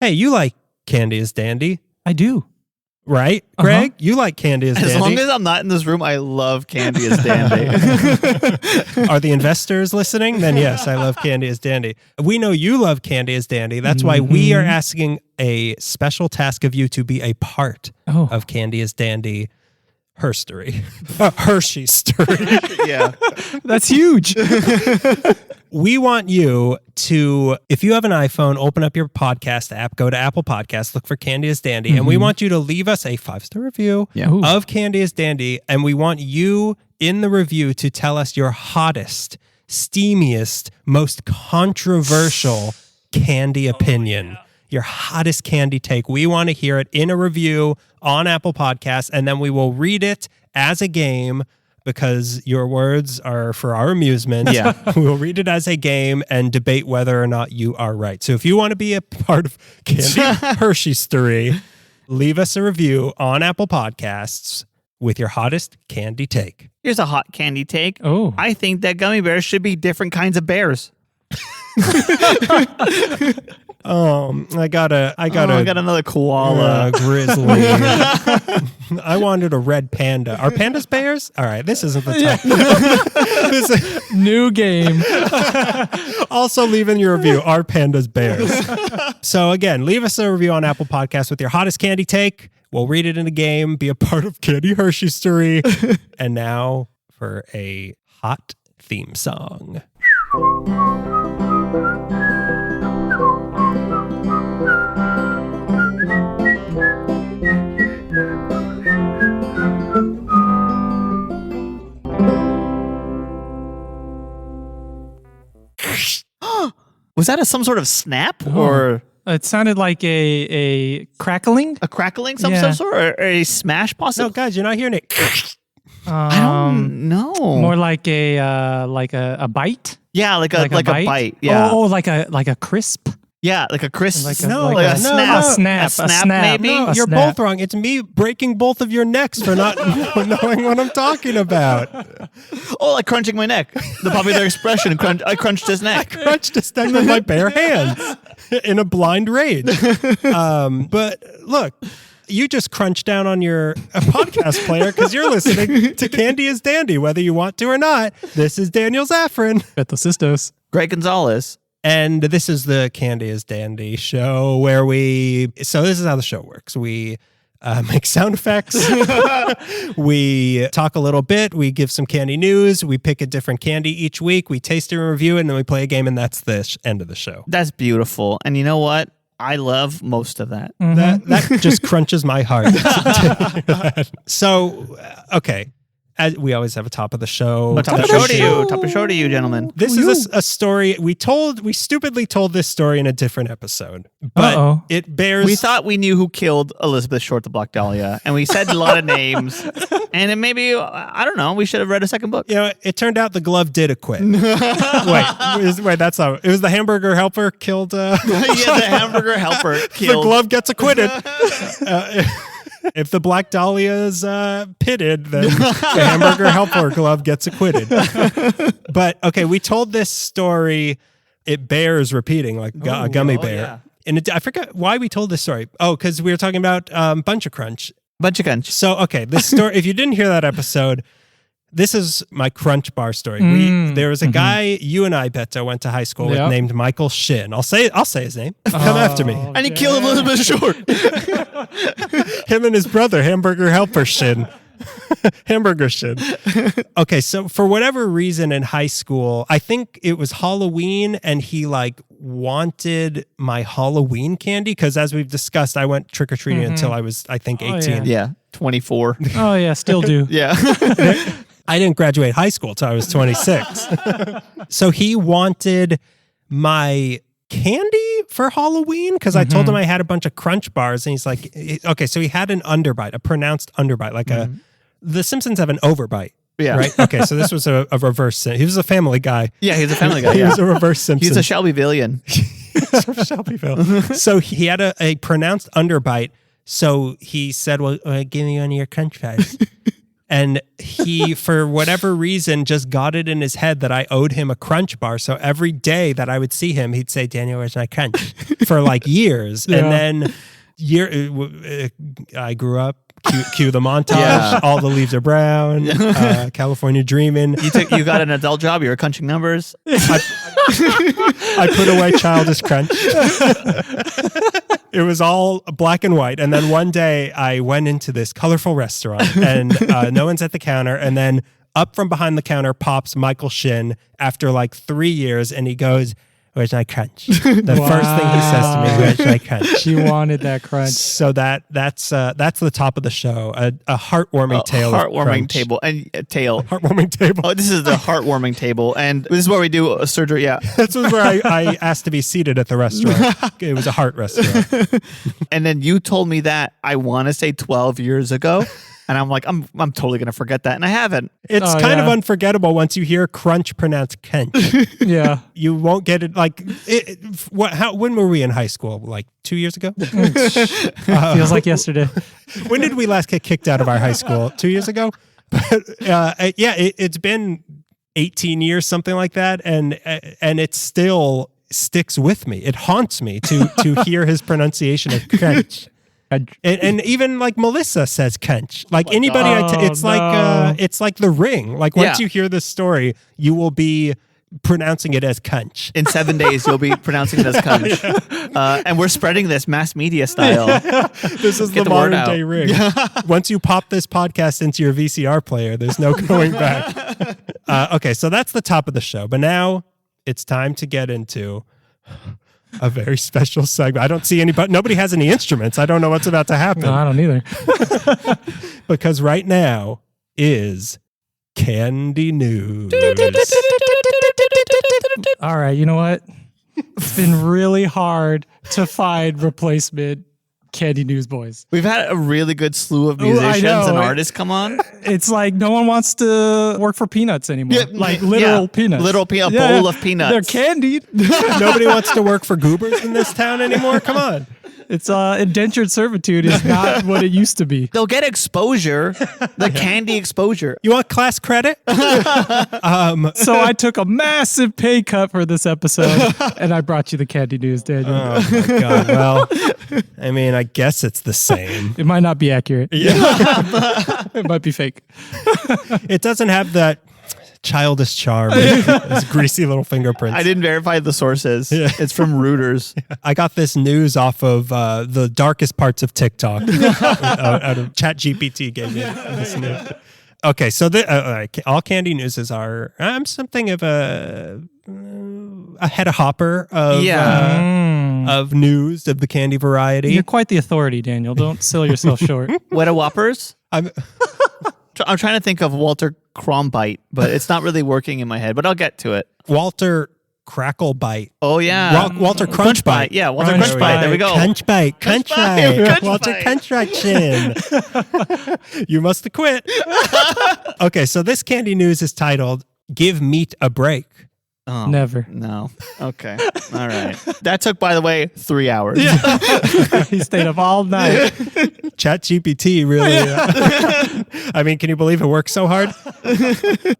Hey, you like Candy is Dandy, I do. right? Greg, you like Candy is Dandy. As long as I'm not in this room, I love Candy is Dandy. Are the investors listening? Then yes, I love Candy is Dandy. We know you love Candy is Dandy. That's why we are asking a special task of you to be a part of Candy is Dandy herstory. Hershey story. Yeah. That's huge. We want you to, if you have an iPhone, open up your podcast app, go to Apple Podcasts, look for Candy is Dandy, and we want you to leave us a 5-star review of Candy is Dandy, and we want you in the review to tell us your hottest, steamiest, most controversial candy opinion. Your hottest candy take. We want to hear it in a review on Apple Podcasts, and then we will read it as a game because your words are for our amusement. Yeah. We'll read it as a game and debate whether or not you are right. So if you want to be a part of Candy Hershey story, leave us a review on Apple Podcasts with your hottest candy take. Here's a hot candy take. Oh. I think that gummy bears should be different kinds of bears. I got another koala. Grizzly. I wanted a red panda. Are pandas bears? All right, this isn't the time. New game. Also, leave in your review. Are pandas bears? So again, leave us a review on Apple Podcasts with your hottest candy take. We'll read it in a game. Be a part of Candy Hershey story. And now for a hot theme song. Was that some sort of snap or It sounded like a crackling. a crackling, Yeah. some sort, or a smash, No, possibly? guys, you're not hearing it. I don't know. More like a bite. Yeah, like a bite. Yeah, like a crisp. yeah, like a crisp. Like a- no, like like a- a snap. a snap, A snap, a snap. maybe. No, A you're snap. both wrong. It's me breaking both of your necks for not knowing what I'm talking about. Oh, like crunching my neck. The popular expression. I crunched his neck. Crunched his neck with my bare hands in a blind rage. But look, you just crunched down on your podcast player because you're listening to Candy is Dandy, whether you want to or not. This is Daniel Zaffron. Beto Sistos. Greg Gonzalez. And this is the Candy is Dandy show where so this is how the show works. We make sound effects. We talk a little bit. We give some candy news. We pick a different candy each week. We taste and review, and then we play a game, and that's the end of the show. That's beautiful. And you know what? I love most of that. That just crunches my heart. So, okay. As we always have a top of the show. Top of the show to you, gentlemen. This is a story we stupidly told this story in a different episode, but it bears. We thought we knew who killed Elizabeth Short the Black Dahlia, and we said a lot of names. And then maybe, I don't know, we should have read a second book. You know, it turned out the glove did acquit. wait, that's not. It was the hamburger helper killed. Yeah, the hamburger helper killed. The glove gets acquitted. If the Black Dahlia's pitted, then the hamburger helper glove gets acquitted. But okay, we told this story. It bears repeating, like a gummy bear. Yeah. And I forgot why we told this story. Oh, because we were talking about Bunch of Crunch. Bunch of crunch. So, okay, this story, if you didn't hear that episode, this is my Crunch Bar story. There was a guy, you and I, Beto, went to high school with named Michael Shin. I'll say his name. Come after me. And he killed Elizabeth Short. Him and his brother, Hamburger Helper Shin. Hamburger Shin. Okay, so for whatever reason in high school, I think it was Halloween, and he wanted my Halloween candy because, as we've discussed, I went trick or treating until I was, I think, 18. Yeah, 24. Oh yeah, still do. Yeah. I didn't graduate high school till I was 26. So he wanted my candy for Halloween because I told him I had a bunch of Crunch bars, and he's like, okay, so he had an underbite, a pronounced underbite, like the Simpsons have an overbite. Yeah. Right? Okay, so this was a reverse. He was a Family Guy. Yeah, he's a Family Guy. He Yeah. was a reverse Simpson. He's a Shelbyvillian. From Shelbyville. So he had a pronounced underbite. So he said, well, give me one of your Crunch bars. And he, for whatever reason, just got it in his head that I owed him a Crunch bar. So every day that I would see him, he'd say, Daniel, where's my Crunch? For like years. Yeah. And then I grew up. Cue the montage. All the leaves are brown. California dreaming. You got an adult job. You were crunching numbers. I put away childish crunch. It was all black and white. And then one day I went into this colorful restaurant and no one's at the counter. And then up from behind the counter pops Michael Shin after like 3 years, and he goes, "Where's my crunch?" The first thing he says to me, "Where's my crunch?" She wanted that crunch. So that's the top of the show. A heartwarming tale. Heartwarming table and tail. Heartwarming table. Oh, this is the heartwarming table, and this is where we do a surgery. Yeah, this was where I asked to be seated at the restaurant. It was a heart restaurant. And then you told me that, I want to say 12 years ago. And I'm like, I'm totally gonna forget that, and I haven't. It's kind of unforgettable once you hear crunch pronounced Kench. Yeah, you won't get it. Like, when were we in high school? Like 2 years ago? Feels like yesterday. When did we last get kicked out of our high school? 2 years ago. But it's been 18 years, something like that, and it still sticks with me. It haunts me to hear his pronunciation of Kench. And even like Melissa says Kench. Like anybody, it's like The Ring. Like once you hear this story, you will be pronouncing it as Kench. In 7 days, you'll be pronouncing it as Kench. And we're spreading this mass media style. This is the modern day Ring. Once you pop this podcast into your VCR player, there's no going back. Okay, so that's the top of the show. But now it's time to get into a very special segment. I don't see anybody. Nobody has any instruments. I don't know what's about to happen. No, I don't either. Because right now is Candy News. All right, you know what? It's been really hard to find replacement Candy News boys. We've had a really good slew of musicians and artists come on. It's like no one wants to work for peanuts anymore. Like literal peanuts. Literal peanut bowl of peanuts. They're candied. Nobody wants to work for goobers in this town anymore. Come on. It's indentured servitude is not what it used to be. They'll get exposure, the candy exposure. You want class credit? So I took a massive pay cut for this episode, and I brought you the Candy News, Daniel. Oh my God. Well, I mean, I guess it's the same. It might not be accurate. Yeah. It might be fake. It doesn't have that childish charm, his greasy little fingerprints. I didn't verify the sources. Yeah. It's from Reuters. I got this news off of the darkest parts of TikTok. Out of ChatGPT gave me this news. Okay, so all Candy Newses are something of a head hopper of news of the candy variety. You're quite the authority, Daniel. Don't sell yourself short. Weta Whoppers? I'm trying to think of Walter Crombite, but it's not really working in my head, but I'll get to it. Walter Crackle Bite. Oh, yeah. Walter Crunch Bite. Yeah, Walter Crunch Bite. There we go. Crunch Bite. Walter Crunch Bite Chin. You must have quit. Okay, so this Candy News is titled, Give Meat a Break. Oh, never. No. Okay. All right. That took, by the way, 3 hours. Yeah. He stayed up all night. ChatGPT really. I mean, can you believe it works so hard?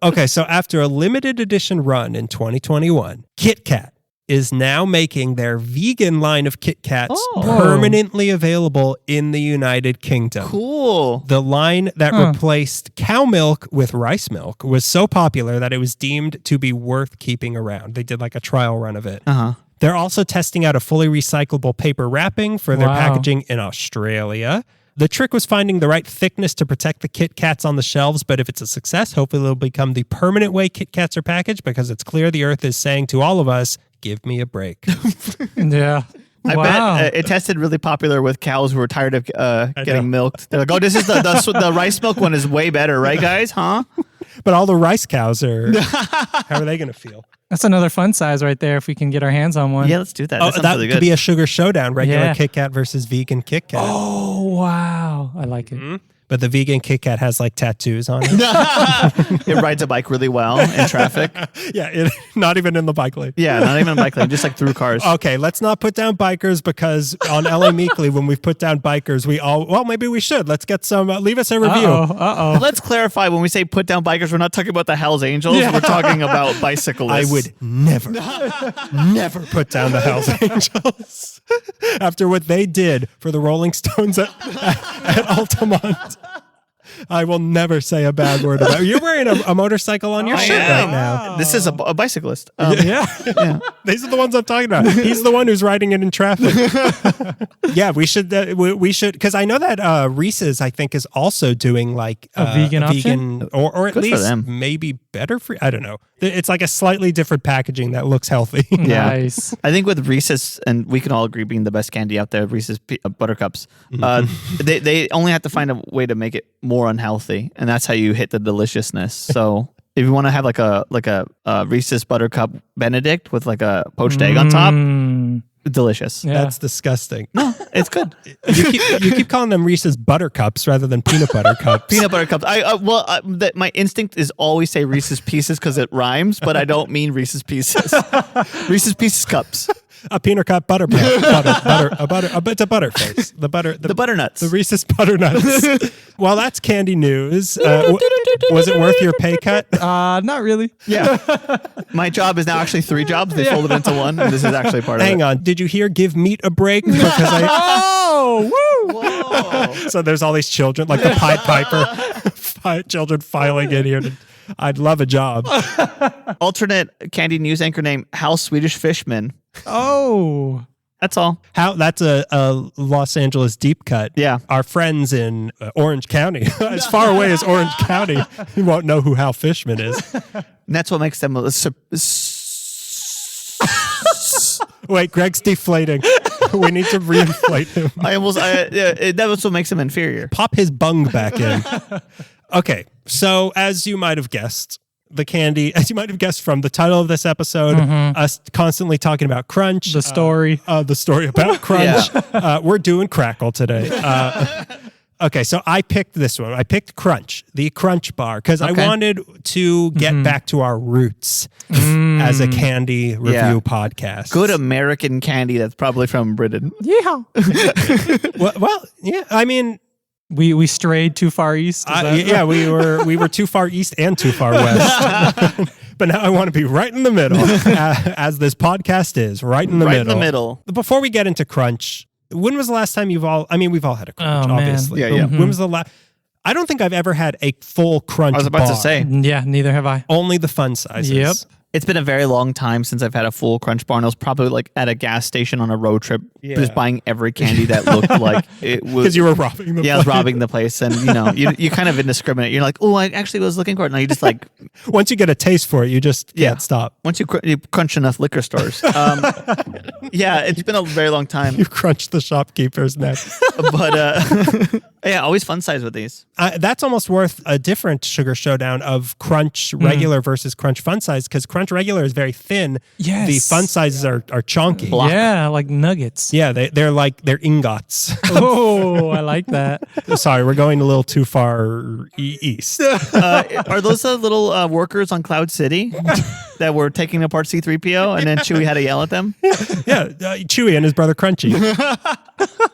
Okay, so after a limited edition run in 2021, Kit Kat is now making their vegan line of Kit Kats permanently available in the United Kingdom. Cool. The line that replaced cow milk with rice milk was so popular that it was deemed to be worth keeping around. They did like a trial run of it. They're also testing out a fully recyclable paper wrapping for their packaging in Australia. The trick was finding the right thickness to protect the Kit Kats on the shelves, but if it's a success, hopefully it'll become the permanent way Kit Kats are packaged, because it's clear the earth is saying to all of us, give me a break. Yeah. I bet it tested really popular with cows who were tired of getting milked. They're like, oh, this is the rice milk one is way better, right, guys? Huh? But all the rice cows are, how are they going to feel? That's another fun size right there if we can get our hands on one. Yeah, let's do that. That really could good. be a sugar showdown, regular Kit Kat versus vegan Kit Kat. Oh, wow. I like it. Mm-hmm. but the vegan Kit Kat has like tattoos on it. It rides a bike really well in traffic. Yeah, not even in the bike lane. Yeah, not even a bike lane, just like through cars. Okay, let's not put down bikers because on LA Meekly, when we've put down bikers, maybe we should. Let's get some, leave us a review. Let's clarify, when we say put down bikers, we're not talking about the Hells Angels. Yeah. We're talking about bicyclists. I would never put down the Hells Angels after what they did for the Rolling Stones at Altamont. I will never say a bad word about it. You're wearing a motorcycle on your shirt right now. This is a bicyclist. Yeah. These are the ones I'm talking about. He's the one who's riding it in traffic. Yeah, we should, because I know that Reese's, I think, is also doing like a vegan option? Or at Good least maybe better for, I don't know. It's like a slightly different packaging that looks healthy. Nice. I think with Reese's, and we can all agree being the best candy out there, Reese's Buttercups, they only have to find a way to make it more unhealthy, and that's how you hit the deliciousness. So if you want to have like a Reese's Buttercup Benedict with like a poached egg on top, delicious. Yeah. That's disgusting. No, it's good. You keep calling them Reese's Buttercups rather than peanut butter cups. Peanut butter cups. My instinct is always say Reese's Pieces because it rhymes, but I don't mean Reese's Pieces. Reese's Pieces cups. A peanut cup butter, it's a butterface. The butternuts. The Reese's butternuts. Well, that's candy news. Was it worth your pay cut? Not really. Yeah. My job is now actually 3 jobs. They folded into one, and this is actually part of it. Hang on. Did you hear give meat a break? Because Whoa. So there's all these children, like the Pied Piper, children filing in here. I'd love a job. Alternate candy news anchor name, Hal Swedish Fishman. Oh. That's all. That's a Los Angeles deep cut. Yeah. Our friends in Orange County, as far away as Orange County, you won't know who Hal Fishman is. And that's what makes them... Wait, Greg's deflating. We need to reinflate him. That's what makes him inferior. Pop his bung back in. Okay, so as you might have guessed, as you might have guessed from the title of this episode, us constantly talking about Crunch. The story about Crunch. We're doing Crackle today. Okay, so I picked this one. I picked Crunch, the Crunch bar, because I wanted to get back to our roots as a candy review podcast. Good American candy that's probably from Britain. Yeah. well, yeah, I mean... We strayed too far east. Yeah, we were too far east and too far west. But now I want to be right in the middle, as this podcast is, right in the middle. Right in the middle. Before we get into Crunch, when was the last time we've all had a Crunch, obviously. Yeah. When was the last? I don't think I've ever had a full Crunch bar. I was about to say. Yeah, neither have I. Only the fun sizes. Yep. It's been a very long time since I've had a full Crunch bar, and I was probably like at a gas station on a road trip, just buying every candy that looked like it was. Because you were robbing the place. Yeah, I was robbing the place, and you kind of indiscriminate. You're like, oh, I actually was looking for it. No, you just like... Once you get a taste for it, you just can't stop. Once you crunch enough liquor stores. Yeah, it's been a very long time. You crunch the shopkeeper's neck. But yeah, always fun size with these. That's almost worth a different sugar showdown of Crunch regular versus Crunch fun size, because Crunch regular is very thin. Yes. The fun sizes are chonky. Block. Yeah, like nuggets. Yeah, they're ingots. Oh, I like that. Sorry, we're going a little too far east. Are those the little workers on Cloud City that were taking apart C-3PO and then Chewie had to yell at them? Yeah, Chewie and his brother Crunchy.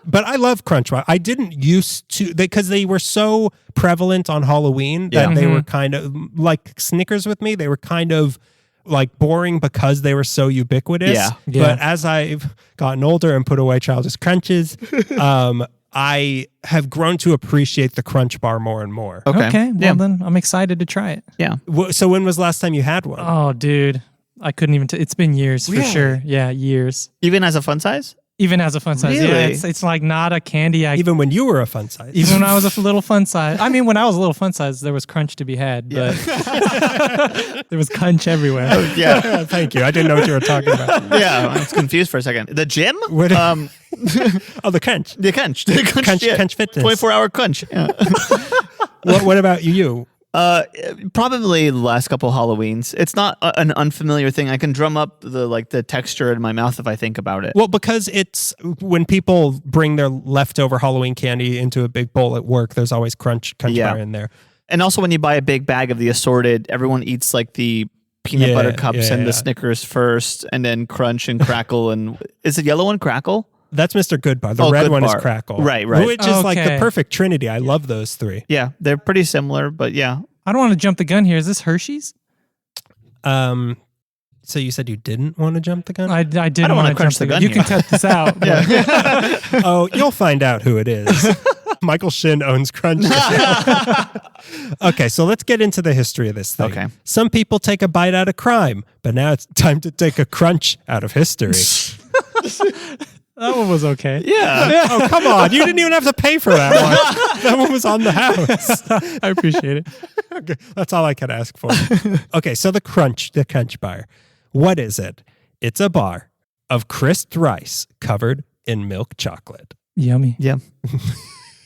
But I love Crunch. I didn't used to, because they were so prevalent on Halloween that they were kind of like Snickers with me. They were kind of like boring because they were so ubiquitous. Yeah. But as I've gotten older and put away childish crunches, I have grown to appreciate the Crunch bar more and more. Okay. Well, then I'm excited to try it. Yeah. So when was the last time you had one? Oh, dude. I couldn't even... it's been years for sure. Yeah, years. Even as a fun size? Even as a fun size. Really? Yeah, it's like not a candy. Even when you were a fun size. Even when I was a little fun size. I mean, when I was a little fun size, there was Crunch to be had, but there was Crunch everywhere. Yeah. Thank you. I didn't know what you were talking about. Yeah, I was confused for a second. The gym? The Crunch. The Crunch. Crunch Fitness. 24-hour Crunch. Yeah. What about you? Probably the last couple Halloweens. It's not an unfamiliar thing. I can drum up the texture in my mouth if I think about it. Well, because it's when people bring their leftover Halloween candy into a big bowl at work, there's always crunch bar in there. And also when you buy a big bag of the assorted, everyone eats like the peanut butter cups and the Snickers first, and then Crunch and Crackle. And is the yellow one Crackle? That's Mr. Goodbar. The red one is Crackle. Right. Which is like the perfect trinity. I love those three. Yeah, they're pretty similar, but yeah. I don't want to jump the gun here. Is this Hershey's? So you said you didn't want to jump the gun? I didn't want to jump the gun. You can cut this out. Oh, you'll find out who it is. Michael Shin owns Crunch. Okay, so let's get into the history of this thing. Okay. Some people take a bite out of crime, but now it's time to take a crunch out of history. That one was okay. Yeah. Oh, come on. You didn't even have to pay for that one. That one was on the house. I appreciate it. Okay, that's all I can ask for. Okay, so the crunch bar. What is it? It's a bar of crisped rice covered in milk chocolate. Yummy. Yeah.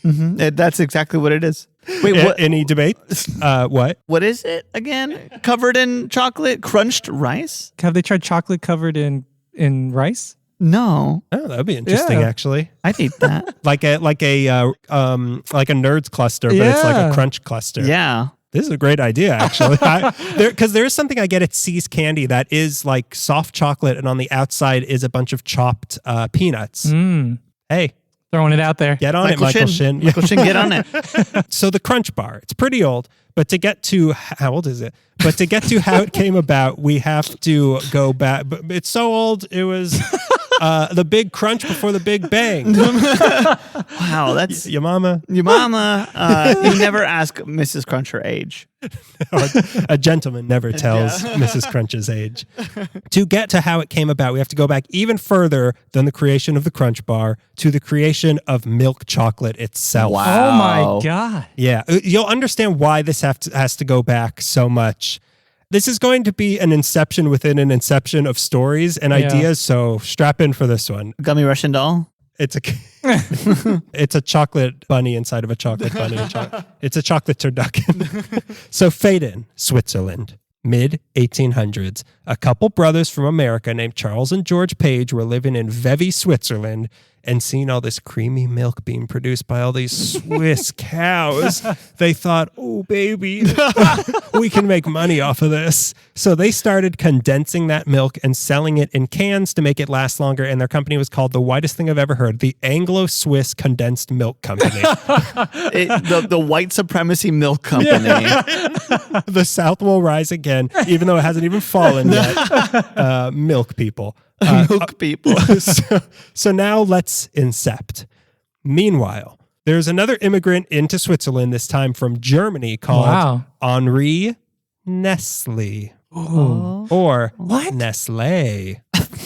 That's exactly what it is. Wait, what? Any debate? What? What is it again? Covered in chocolate, crunched rice? Have they tried chocolate covered in rice? No. Oh, that would be interesting, actually. I'd eat that. like a nerds cluster, but it's like a crunch cluster. Yeah. This is a great idea, actually. Because there is something I get at C's Candy that is like soft chocolate, and on the outside is a bunch of chopped peanuts. Hey. Throwing it out there. Get on it, Michael Shin. Michael Shin, get on it. So the Crunch Bar, it's pretty old, but to get to, how old is it? But to get to how it came about, we have to go back. But it's so old, it was the big crunch before the big bang. Wow, that's... Your mama. Your mama. You never ask Mrs. Crunch her age. A gentleman never tells Mrs. Crunch's age. To get to how it came about, we have to go back even further than the creation of the Crunch Bar to the creation of milk chocolate itself. Wow. Oh my God. Yeah. You'll understand why this has to go back so much. This is going to be an inception within an inception of stories and ideas, so strap in for this one. Gummy Russian doll? It's a chocolate bunny inside of a chocolate bunny. It's a chocolate turducken. So Phaidon, Switzerland, mid-1800s. A couple brothers from America named Charles and George Page were living in Vevey, Switzerland, and seeing all this creamy milk being produced by all these Swiss cows. They thought, oh, baby, we can make money off of this. So they started condensing that milk and selling it in cans to make it last longer. And their company was called, the whitest thing I've ever heard, the Anglo-Swiss Condensed Milk Company. The white supremacy milk company. The South will rise again, even though it hasn't even fallen yet. Milk people. Milk people. So now let's incept. Meanwhile, there's another immigrant into Switzerland, this time from Germany, called Henri Nestle. Ooh. Or what? Nestle.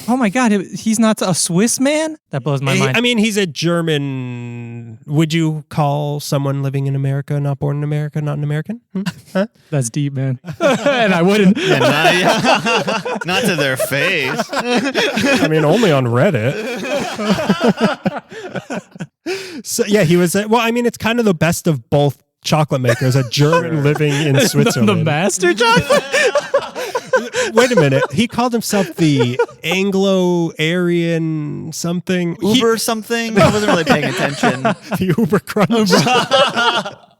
Oh my God, he's not a Swiss man? That blows my mind. I mean, he's a German. Would you call someone living in America, not born in America, not an American? Huh? That's deep, man. And I wouldn't. Not to their face. I mean, only on Reddit. So yeah, he was. Well, I mean, it's kind of the best of both chocolate makers. A German living in Switzerland. The master chocolate. Wait a minute. He called himself the Anglo-Aryan something. Uber something? I wasn't really paying attention. The Uber Crunch.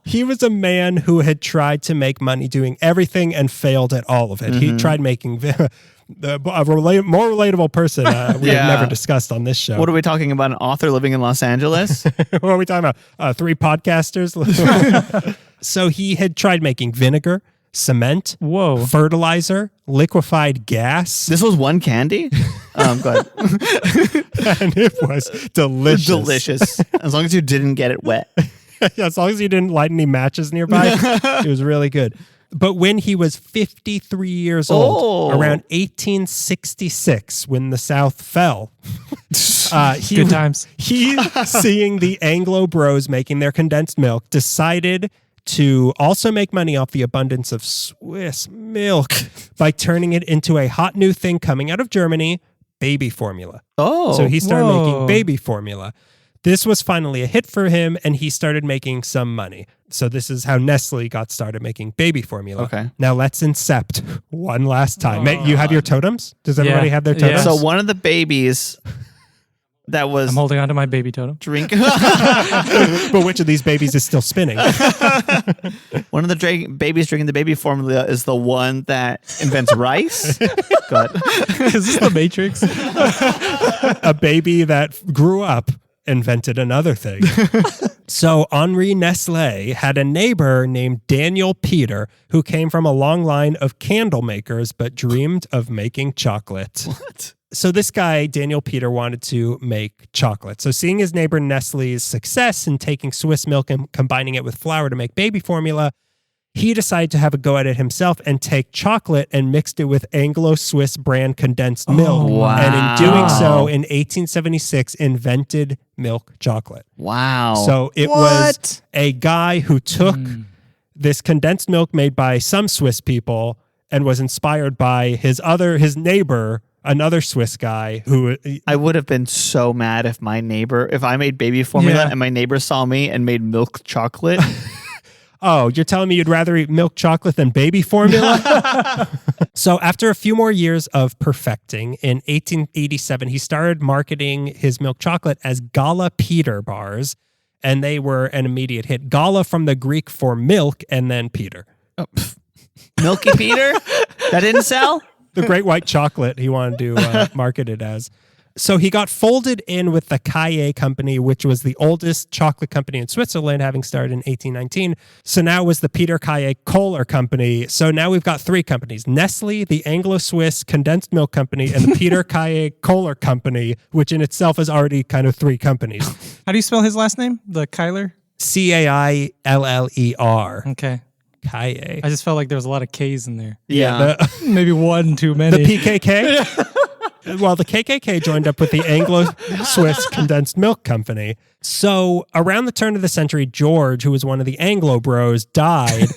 He was a man who had tried to make money doing everything and failed at all of it. He tried making a more relatable person we have never discussed on this show. What are we talking about? An author living in Los Angeles? What are we talking about? 3 podcasters? So he had tried making vinegar, cement, fertilizer, liquefied gas. This was one candy? Go ahead. And it was delicious. Delicious. As long as you didn't get it wet. Yeah, as long as you didn't light any matches nearby, it was really good. But when he was 53 years old, around 1866, when the South fell, good times. He, seeing the Anglo bros making their condensed milk, decided to also make money off the abundance of Swiss milk by turning it into a hot new thing coming out of Germany, baby formula. Oh. So he started making baby formula. This was finally a hit for him, and he started making some money. So this is how Nestle got started making baby formula. Okay. Now let's incept one last time. You have your totems? Does everybody have their totems? So one of the babies that was... I'm holding on to my baby totem. Drinking. But which of these babies is still spinning? One of the babies drinking the baby formula is the one that invents rice. Go ahead. Is this the Matrix? A baby that grew up invented another thing. So Henri Nestle had a neighbor named Daniel Peter who came from a long line of candle makers but dreamed of making chocolate. What? So this guy, Daniel Peter, wanted to make chocolate. So seeing his neighbor Nestle's success in taking Swiss milk and combining it with flour to make baby formula, he decided to have a go at it himself and take chocolate and mixed it with Anglo-Swiss brand condensed milk. Wow. And in doing so, in 1876, invented milk chocolate. Wow. So it was a guy who took this condensed milk made by some Swiss people and was inspired by his neighbor, another Swiss guy who... I would have been so mad if I made baby formula and my neighbor saw me and made milk chocolate. Oh, you're telling me you'd rather eat milk chocolate than baby formula? So after a few more years of perfecting, in 1887, he started marketing his milk chocolate as Gala Peter bars, and they were an immediate hit. Gala from the Greek for milk, and then Peter. Oh, Milky Peter? That didn't sell? The great white chocolate he wanted to market it as. So he got folded in with the Caille Company, which was the oldest chocolate company in Switzerland, having started in 1819. So now it was the Peter Caille Kohler Company. So now we've got three companies: Nestle, the Anglo-Swiss Condensed Milk Company, and the Peter Caille Kohler Company, which in itself is already kind of three companies. How do you spell his last name? The Kyler? Cailler. Okay. Caille. I just felt like there was a lot of K's in there. Yeah. Maybe one too many. The PKK? Well, the KKK joined up with the Anglo-Swiss Condensed Milk Company. So around the turn of the century, George, who was one of the Anglo bros, died,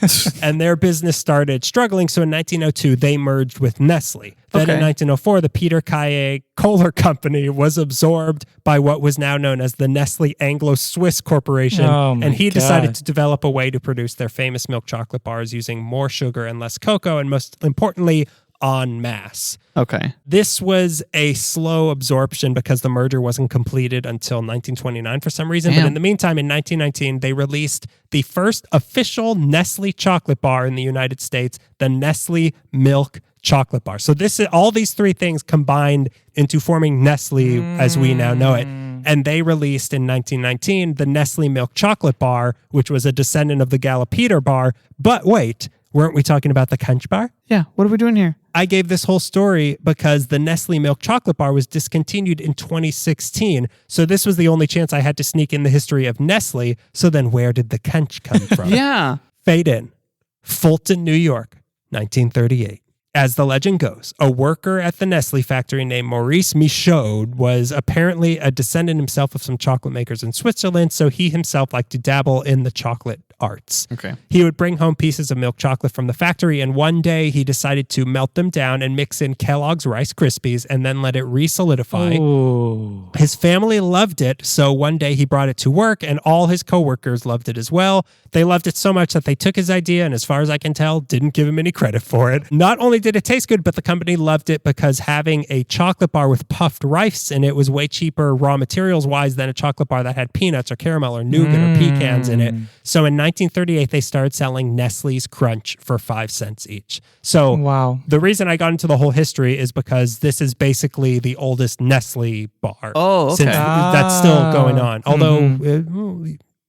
and their business started struggling. So in 1902, they merged with Nestle. Then in 1904, the Peter Caille Kohler Company was absorbed by what was now known as the Nestle Anglo-Swiss Corporation. And he decided to develop a way to produce their famous milk chocolate bars using more sugar and less cocoa, and most importantly, en masse. Okay. This was a slow absorption because the merger wasn't completed until 1929 for some reason. But in the meantime, in 1919, they released the first official Nestle chocolate bar in the United States, the Nestle Milk Chocolate Bar. So all these three things combined into forming Nestle as we now know it. And they released in 1919 the Nestle Milk Chocolate Bar, which was a descendant of the Gala Peter bar. But wait, weren't we talking about the Kunch bar? Yeah. What are we doing here? I gave this whole story because the Nestle Milk Chocolate Bar was discontinued in 2016. So this was the only chance I had to sneak in the history of Nestle. So then where did the Kunch come from? Yeah. Fade in. Fulton, New York, 1938. As the legend goes, a worker at the Nestle factory named Maurice Michaud was apparently a descendant himself of some chocolate makers in Switzerland, so he himself liked to dabble in the chocolate arts. Okay. He would bring home pieces of milk chocolate from the factory, and one day he decided to melt them down and mix in Kellogg's Rice Krispies and then let it re-solidify. Ooh. His family loved it, so one day he brought it to work, and all his coworkers loved it as well. They loved it so much that they took his idea, and as far as I can tell, didn't give him any credit for it. Not only did it taste good, but the company loved it because having a chocolate bar with puffed rice in it was way cheaper raw materials-wise than a chocolate bar that had peanuts or caramel or nougat or pecans in it. So in 1938, they started selling Nestle's Crunch for 5 cents each. So the reason I got into the whole history is because this is basically the oldest Nestle bar. Oh, okay. Since that's still going on. Although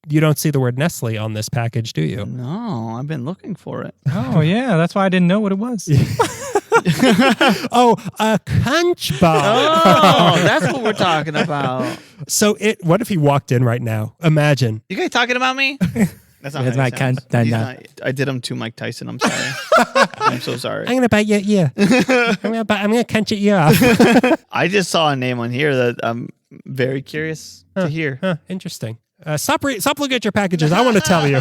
you don't see the word Nestle on this package, do you? No, I've been looking for it. Oh, yeah. That's why I didn't know what it was. Oh, a Kunch bar. Oh, that's what we're talking about. So what if he walked in right now? Imagine. You guys talking about me? That's not It's how not he sounds. Kunch. He's No. not- I did him to Mike Tyson. I'm sorry. I'm so sorry. I'm gonna bite your ear. I'm gonna Kunch your ear off. I just saw a name on here that I'm very curious to hear. Interesting. Stop looking at your packages. I want to tell you.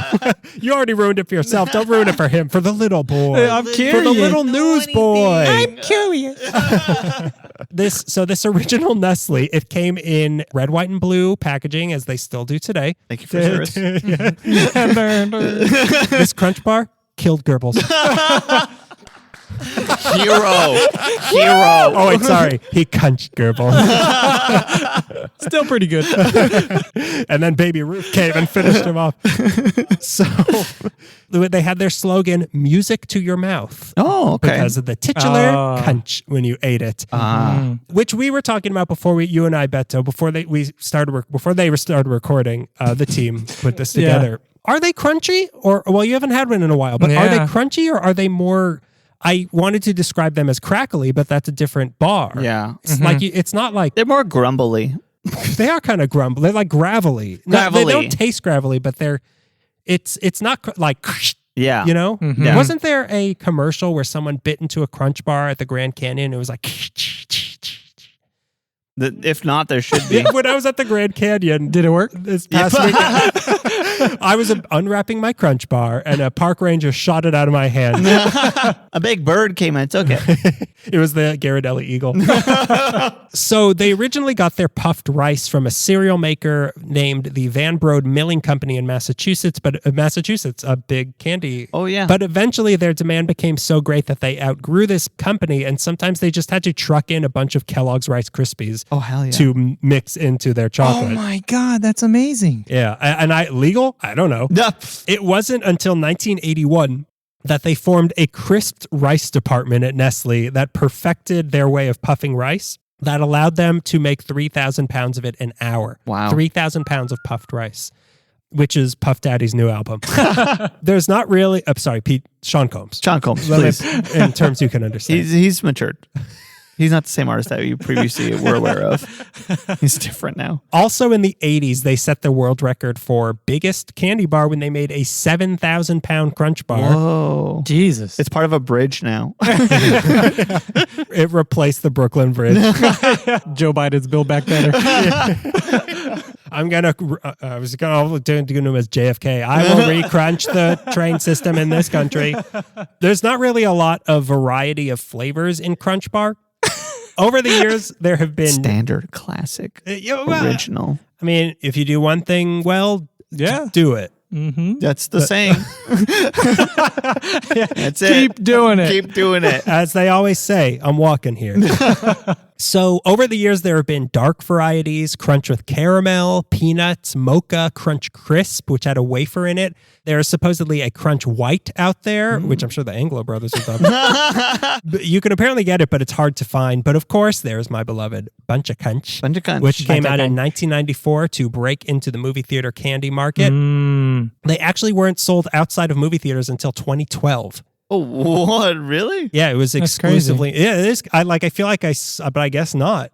You already ruined it for yourself. Don't ruin it for him. For the little boy. I'm curious. For the little newsboy. I'm curious. This original Nestle, it came in red, white, and blue packaging, as they still do today. Thank you for service. This Crunch Bar killed Goebbels. Hero. Oh, wait, sorry. He cunched Goebbels. Still pretty good. And then Baby Ruth came and finished him off. So they had their slogan, music to your mouth. Oh, okay. Because of the titular cunch when you ate it. Which we were talking about before you and I, Beto, before they started recording, the team put this together. Are they crunchy? Well, you haven't had one in a while, but are they crunchy or are they more... I wanted to describe them as crackly, but that's a different bar. Yeah. It's like it's not like... They're more grumbly. They are kind of grumbly. They're like gravelly. Gravelly. They don't taste gravelly, but it's not like... Yeah. You know? Mm-hmm. Yeah. Wasn't there a commercial where someone bit into a Crunch Bar at the Grand Canyon? It was like... If not, there should be. When I was at the Grand Canyon... Did it work? This past week, I was unwrapping my Crunch Bar, and a park ranger shot it out of my hand. A big bird came and took it. It was the Ghirardelli Eagle. So they originally got their puffed rice from a cereal maker named the Van Brode Milling Company in Massachusetts, a big candy. Oh, yeah. But eventually their demand became so great that they outgrew this company, and sometimes they just had to truck in a bunch of Kellogg's Rice Krispies to mix into their chocolate. Oh my God, that's amazing. Yeah, and legal? I don't know. It wasn't until 1981 that they formed a crisped rice department at Nestle that perfected their way of puffing rice that allowed them to make 3,000 pounds of it an hour. Wow. 3,000 pounds of puffed rice, which is Puff Daddy's new album. There's not really... Sean Combs. Sean Combs, please. In terms you can understand. He's matured. He's not the same artist that you previously were aware of. He's different now. Also in the 80s, they set the world record for biggest candy bar when they made a 7,000-pound Crunch Bar. Whoa. Jesus. It's part of a bridge now. It replaced the Brooklyn Bridge. Joe Biden's Build Back Better. I was going to do him as JFK. I will re-crunch the train system in this country. There's not really a lot of variety of flavors in Crunch Bar. Over the years, there have been... Standard, classic, original. I mean, if you do one thing well, do it. Mm-hmm. That's the saying. That's it. Keep doing it. Keep doing it. As they always say, I'm walking here. So over the years, there have been dark varieties, Crunch with caramel, peanuts, mocha, Crunch Crisp, which had a wafer in it. There is supposedly a Crunch White out there, which I'm sure the Anglo brothers would love. You can apparently get it, but it's hard to find. But of course, there's my beloved Bunch of Crunch, which came out in 1994 to break into the movie theater candy market. They actually weren't sold outside of movie theaters until 2012. Oh, what? Really? Yeah, it was exclusively. Yeah, it is. I feel like but I guess not.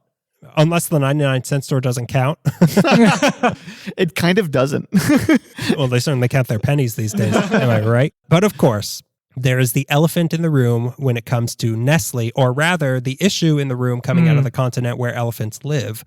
Unless the 99-cent store doesn't count. It kind of doesn't. Well, they certainly count their pennies these days. Am I right? But of course, there is the elephant in the room when it comes to Nestle, or rather, the issue in the room coming out of the continent where elephants live.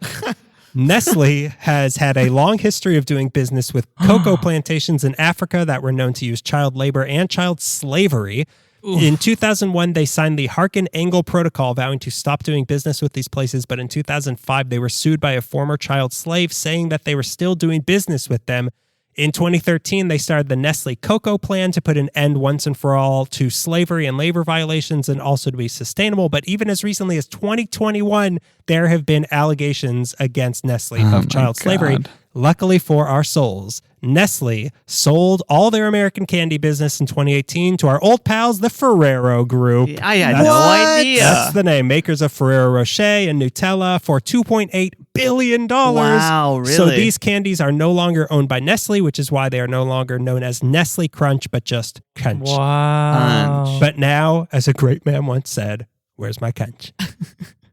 Nestle has had a long history of doing business with cocoa plantations in Africa that were known to use child labor and child slavery. In 2001, they signed the Hark and Engel Protocol, vowing to stop doing business with these places. But in 2005, they were sued by a former child slave, saying that they were still doing business with them. In 2013, they started the Nestle Cocoa Plan to put an end once and for all to slavery and labor violations, and also to be sustainable. But even as recently as 2021, there have been allegations against Nestle of child slavery. Luckily for our souls, Nestle sold all their American candy business in 2018 to our old pals, the Ferrero Group. I had no idea. That's the name. Makers of Ferrero Rocher and Nutella for $2.8 billion. Wow, really? So these candies are no longer owned by Nestle, which is why they are no longer known as Nestle Crunch, but just Crunch. Wow. But now, as a great man once said, where's my Crunch?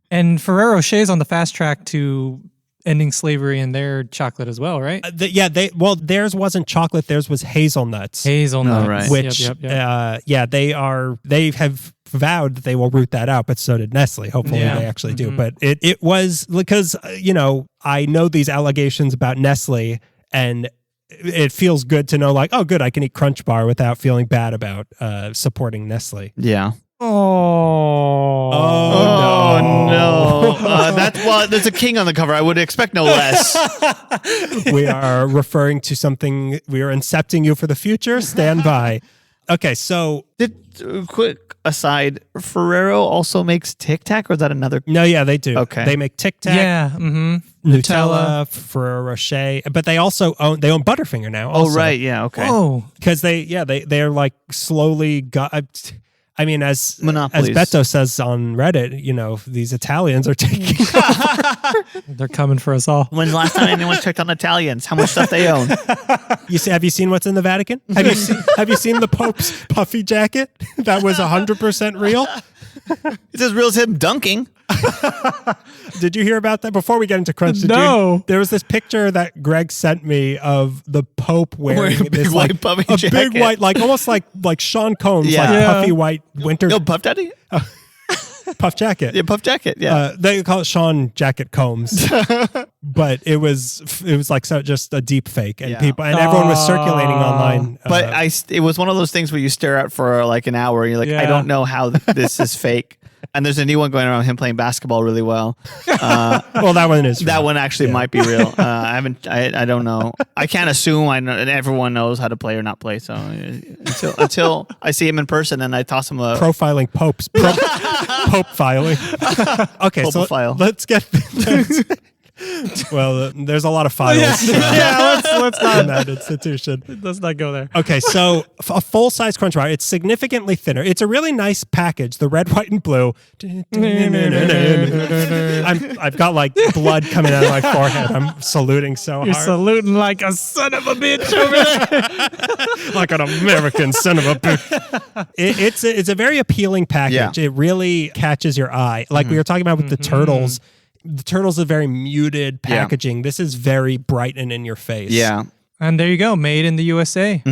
And Ferrero Rocher's on the fast track to ending slavery in their chocolate as well, right? Theirs wasn't chocolate. Theirs was hazelnuts. Hazelnuts, right. Which, yep. They have vowed that they will root that out, but so did Nestle. Hopefully they actually do. But it was because, I know these allegations about Nestle, And it feels good to know, like, oh, good, I can eat Crunch Bar without feeling bad about supporting Nestle. Yeah. Oh no! There's a king on the cover. I would expect no less. We are referring to something. We are incepting you for the future. Stand by. Okay, so quick aside, Ferrero also makes Tic Tac, or is that another? No, yeah, they do. Okay, they make Tic Tac. Yeah, Nutella, Ferrero Rocher, but they also own Butterfinger now. Also. Oh right, yeah, okay. Oh, because they're like slowly I mean, as Beto says on Reddit, these Italians are taking over. They're coming for us all. When's the last time anyone checked on Italians? How much stuff they own? Have you seen what's in the Vatican? Have you seen the Pope's puffy jacket? That was 100% real. It's as real as him dunking. Did you hear about that? Before we get into Crunch, there was this picture that Greg sent me of the Pope wearing a big white puffy jacket. Big white, like almost like Sean Combs, puffy white winter. No, Puff Daddy? Puff jacket. Yeah, Puff Jacket, yeah. They call it Sean Jacket Combs. But it was like just a deep fake, and everyone was circulating online. But it was one of those things where you stare at for like an hour and you're like, I don't know how this is fake. And there's a new one going around him playing basketball really well. Well, that one is real. That one actually might be real. I don't know. I can't assume and everyone knows how to play or not play. So until I see him in person and I toss him a profiling popes. Pope filing. Okay, Pope so file. Let's get. Well, there's a lot of files. Let's not in that institution. Let's not go there. Okay, so a full-size Crunch Bar. It's significantly thinner. It's a really nice package. The red, white, and blue. I've got like blood coming out of my forehead. I'm saluting so hard. You're saluting like a son of a bitch over there. Like an American son of a bitch. It's a very appealing package. Yeah. It really catches your eye. Like we were talking about with the turtles. The turtles are very muted packaging. Yeah. This is very bright and in your face. Yeah. And there you go, made in the USA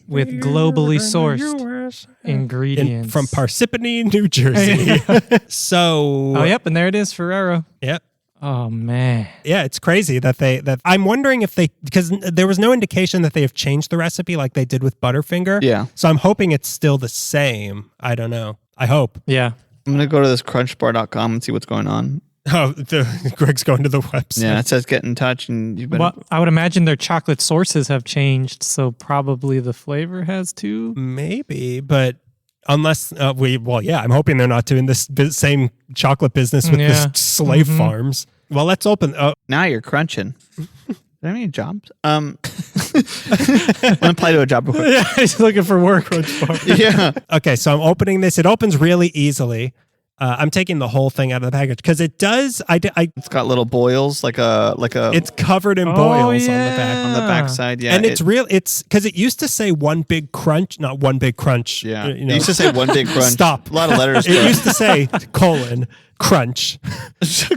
with globally sourced ingredients from Parsippany, New Jersey. So, and there it is, Ferrero. Yep. Oh man. Yeah, it's crazy that I'm wondering if because there was no indication that they have changed the recipe like they did with Butterfinger. Yeah. So I'm hoping it's still the same. I don't know. I hope. Yeah. I'm going to go to this crunchbar.com and see what's going on. Oh, Greg's going to the website. Yeah, it says get in touch, and you've been. Well, I would imagine their chocolate sources have changed, so probably the flavor has too. Maybe, but unless I'm hoping they're not doing this same chocolate business with this slave farms. Well, let's open. Now you're crunching. Do I have any jobs? I'm gonna apply to a job real quick. Yeah, he's looking for work. Yeah. Okay, so I'm opening this. It opens really easily. I'm taking the whole thing out of the package because it does. It's got little boils, like a. It's covered in boils on the back side. Yeah, and it's real. It's because it used to say one big crunch, not one big crunch. Yeah, it used to say one big crunch. Stop. A lot of letters. It used to say : crunch.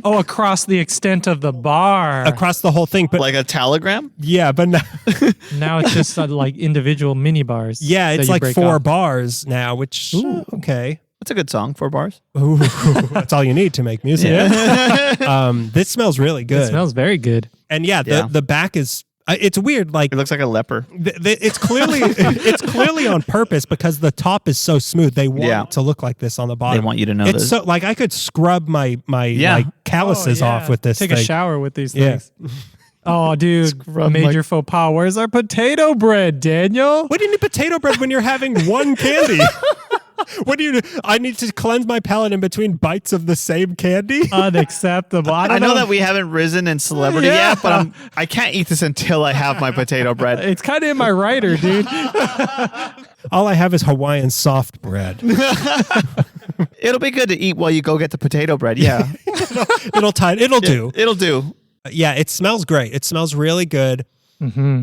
Oh, across the extent of the bar, across the whole thing, but like a telegram. Yeah, but now it's just like individual mini bars. Yeah, it's like 4 bars now, which okay. That's a good song, 4 bars. Ooh, that's all you need to make music. Yeah. This smells really good. It smells very good. And the back is. It's weird. Like it looks like a leper. It's clearly on purpose because the top is so smooth. They want it to look like this on the bottom. They want you to know it's this. So like I could scrub my calluses off with this. Take thing. A shower with these things. Oh, dude, major faux pas. Where's our potato bread, Daniel? What do you need potato bread when you're having one candy? What do you? I need to cleanse my palate in between bites of the same candy. Unacceptable. I know that we haven't risen in celebrity yet, but I can't eat this until I have my potato bread. It's kind of in my writer, dude. All I have is Hawaiian soft bread. It'll be good to eat while you go get the potato bread. Yeah, it'll do. It'll do. Yeah, it smells great. It smells really good.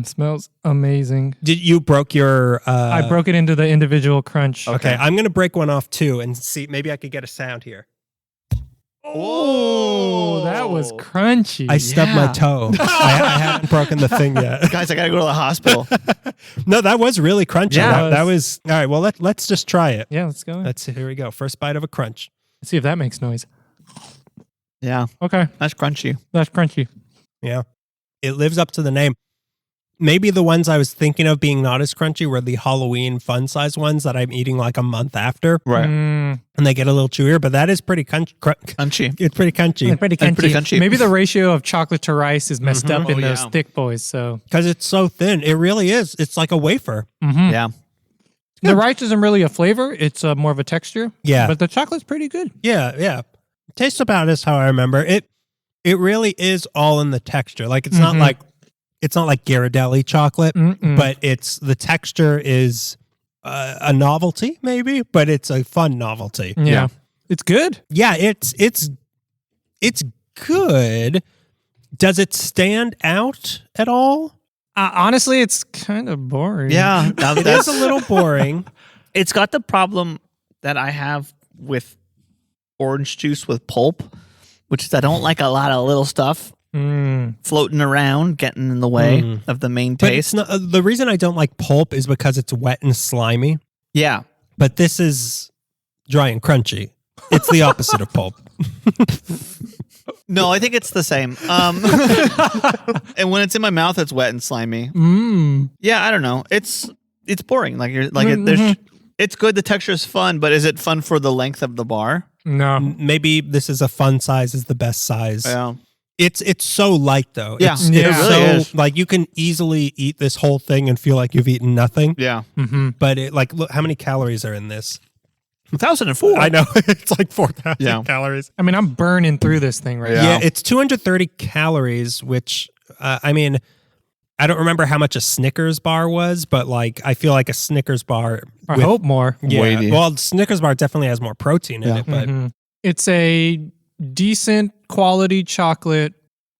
Smells amazing. Did you broke your? I broke it into the individual crunch. Okay, I'm gonna break one off too and see. Maybe I could get a sound here. Oh, that was crunchy. I stubbed my toe. I haven't broken the thing yet, guys. I gotta go to the hospital. No, that was really crunchy. Yeah, that was all right. Well, let's just try it. Yeah, let's go. Here we go. First bite of a crunch. Let's see if that makes noise. Yeah. Okay. That's crunchy. That's crunchy. Yeah, it lives up to the name. maybe the ones I was thinking of being not as crunchy were the Halloween fun size ones that I'm eating like a month after. Right. And they get a little chewier, but that is pretty crunchy. It's pretty crunchy. Pretty crunchy. Maybe the ratio of chocolate to rice is messed up in those thick boys. So because it's so thin, it really is. It's like a wafer. Yeah. The rice isn't really a flavor; it's more of a texture. Yeah, but the chocolate's pretty good. Yeah. Tastes about as how I remember it. It really is all in the texture. Like it's not like Ghirardelli chocolate, but the texture is a novelty, maybe, but it's a fun novelty. Yeah. It's good. Yeah, it's good. Does it stand out at all? Honestly, it's kind of boring. Yeah. It is a little boring. It's got the problem that I have with orange juice with pulp, which is I don't like a lot of little stuff floating around, getting in the way of the main taste. But the reason I don't like pulp is because it's wet and slimy. Yeah. But this is dry and crunchy. It's the opposite of pulp. No, I think it's the same. And when it's in my mouth, it's wet and slimy. Yeah, I don't know. It's boring. Like it's good. The texture is fun, but is it fun for the length of the bar? No. Maybe this is a fun size is the best size. Yeah. It's so light though. Yeah, it really is. Like you can easily eat this whole thing and feel like you've eaten nothing. Yeah. But look how many calories are in this. 1,004. I know. It's like 4,000 calories. I mean, I'm burning through this thing right now. Yeah, it's 230 calories, which, I mean, I don't remember how much a Snickers bar was, but like I feel like a Snickers bar. I hope more. Yeah. Weighty. Well, Snickers bar definitely has more protein in it, but it's a decent quality chocolate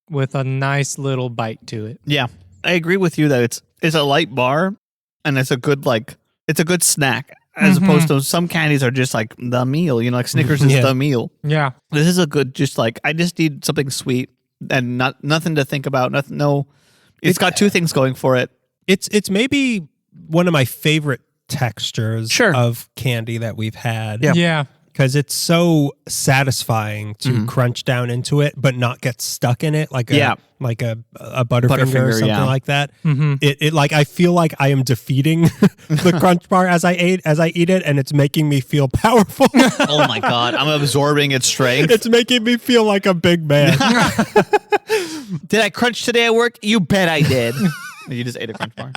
with a nice little bite to it. Yeah. I agree with you that it's a light bar and it's a good snack. As opposed to some candies are just like the meal, like Snickers is the meal. Yeah. This is a good, just like, I just need something sweet and nothing to think about. It's got two things going for it. It's maybe one of my favorite textures of candy that we've had. Yeah. Because it's so satisfying to crunch down into it, but not get stuck in it like a Butterfinger or something like that. It like I feel like I am defeating the crunch bar as I eat it, and it's making me feel powerful. Oh my god, I'm absorbing its strength. It's making me feel like a big man. Did I crunch today at work? You bet I did. You just ate a crunch bar.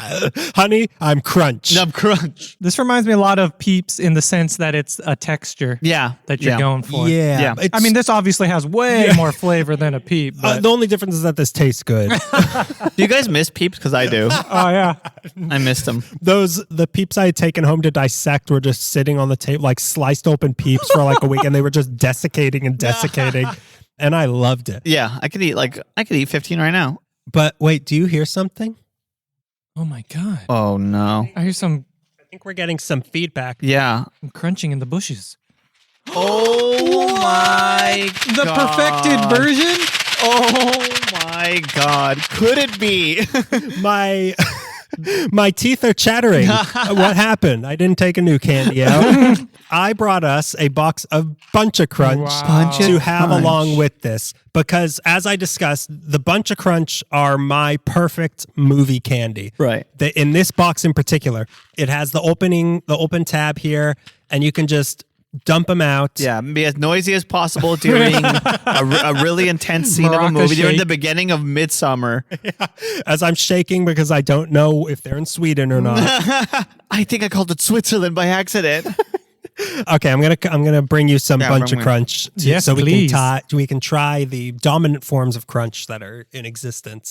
Honey, I'm crunch. I'm crunch. This reminds me a lot of Peeps in the sense that it's a texture that you're going for. Yeah. I mean, this obviously has way more flavor than a Peep. But the only difference is that this tastes good. Do you guys miss Peeps? Because I do. Oh, yeah. I missed them. The Peeps I had taken home to dissect were just sitting on the table, like sliced open Peeps for like a week, and they were just desiccating. And I loved it. Yeah, I could eat 15 right now. But wait, do you hear something? Oh my god. Oh no. I hear some I think we're getting some feedback. Yeah. crunching in the bushes. Oh my god. The perfected version? Oh my god. Could it be? My teeth are chattering. What happened? I didn't take a new candy out. I brought us a box of Bunch of Crunch to have along with this because, as I discussed, the Bunch of Crunch are my perfect movie candy. Right. In this box in particular, it has the open tab here, and you can just dump them out. Yeah, be as noisy as possible during a really intense scene of a movie during the beginning of Midsummer. Yeah. As I'm shaking because I don't know if they're in Sweden or not. I think I called it Switzerland by accident. Okay, I'm gonna bring you some Bunch of Crunch, so we can try the dominant forms of crunch that are in existence.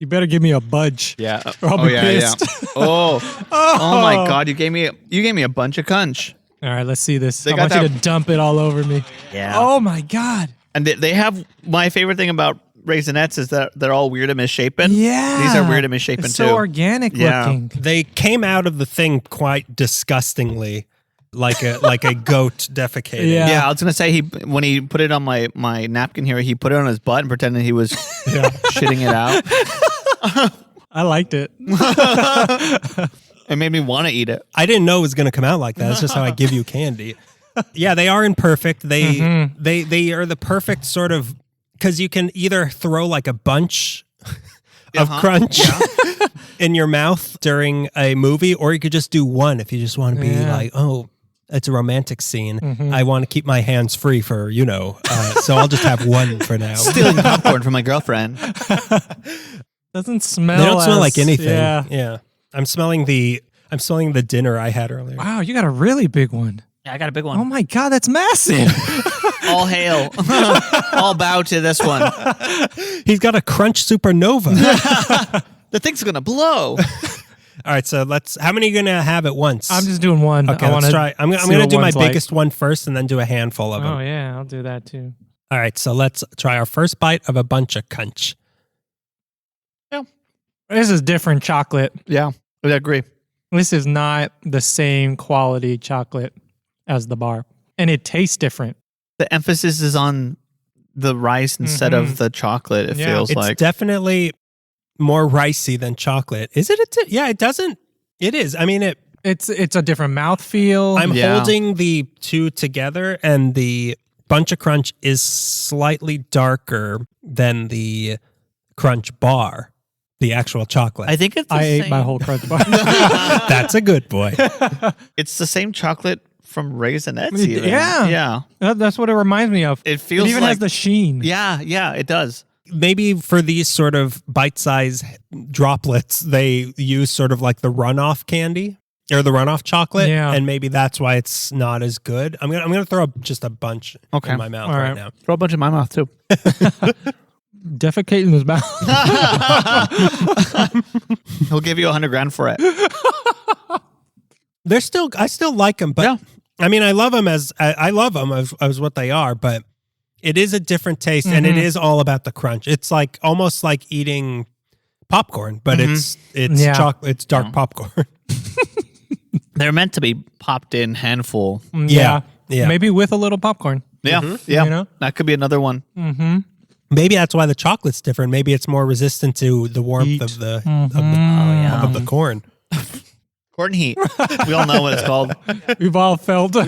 You better give me a budge. Yeah. Or I'll be pissed. Yeah. Oh my god! You gave me a bunch of crunch. All right, let's see this. I want you to dump it all over me. Yeah. Oh my god. And they have my favorite thing about Raisinets is that they're all weird and misshapen. Yeah. These are weird and misshapen it's too. So organic looking. They came out of the thing quite disgustingly, like a goat defecating. Yeah, I was gonna say when he put it on my napkin here, he put it on his butt and pretended he was shitting it out. I liked it. It made me want to eat it. I didn't know it was going to come out like that. It's just how I give you candy. Yeah, they are imperfect. They are the perfect sort of, because you can either throw like a bunch of crunch in your mouth during a movie, or you could just do one if you just want to be like, oh, it's a romantic scene. I want to keep my hands free for, so I'll just have one for now. Stealing popcorn from my girlfriend. Doesn't smell. They don't smell like anything. Yeah. I'm smelling the dinner I had earlier. Wow, you got a really big one. Yeah, I got a big one. Oh my God, that's massive. All hail. All bow to this one. He's got a crunch supernova. The thing's going to blow. All right, so how many are you going to have at once? I'm just doing one. Okay, let's try. I'm going to do my biggest one first and then do a handful of them. Oh, yeah, I'll do that too. All right, so let's try our first bite of a bunch of crunch. Yeah. This is different chocolate. Yeah, I agree. This is not the same quality chocolate as the bar. And it tastes different. The emphasis is on the rice instead of the chocolate, it feels like. It's definitely more ricey than chocolate. Is it? It doesn't. It is. I mean, it's a different mouthfeel. I'm holding the two together, and the Bunch of Crunch is slightly darker than the Crunch bar, the actual chocolate. I think it's I ate my whole Crunch bar. That's a good boy. It's the same chocolate from Raisinets. Even. Yeah. That's what it reminds me of. It feels it even has the sheen. Yeah, it does. Maybe for these sort of bite-sized droplets, they use sort of like the runoff candy or the runoff chocolate, and maybe that's why it's not as good. I'm gonna throw just a bunch in my mouth right now. Throw a bunch in my mouth too. Defecate in his mouth. He'll give you $100,000 for it. I still like them, but I mean, I love them as what they are, but it is a different taste, and it is all about the crunch. It's like almost like eating popcorn, but it's chocolate. It's dark popcorn. They're meant to be popped in handful. Yeah. Maybe with a little popcorn. Yeah. That could be another one. Maybe that's why the chocolate's different. Maybe it's more resistant to the warmth of the of the corn. Corn heat. We all know what it's called. We've all felt the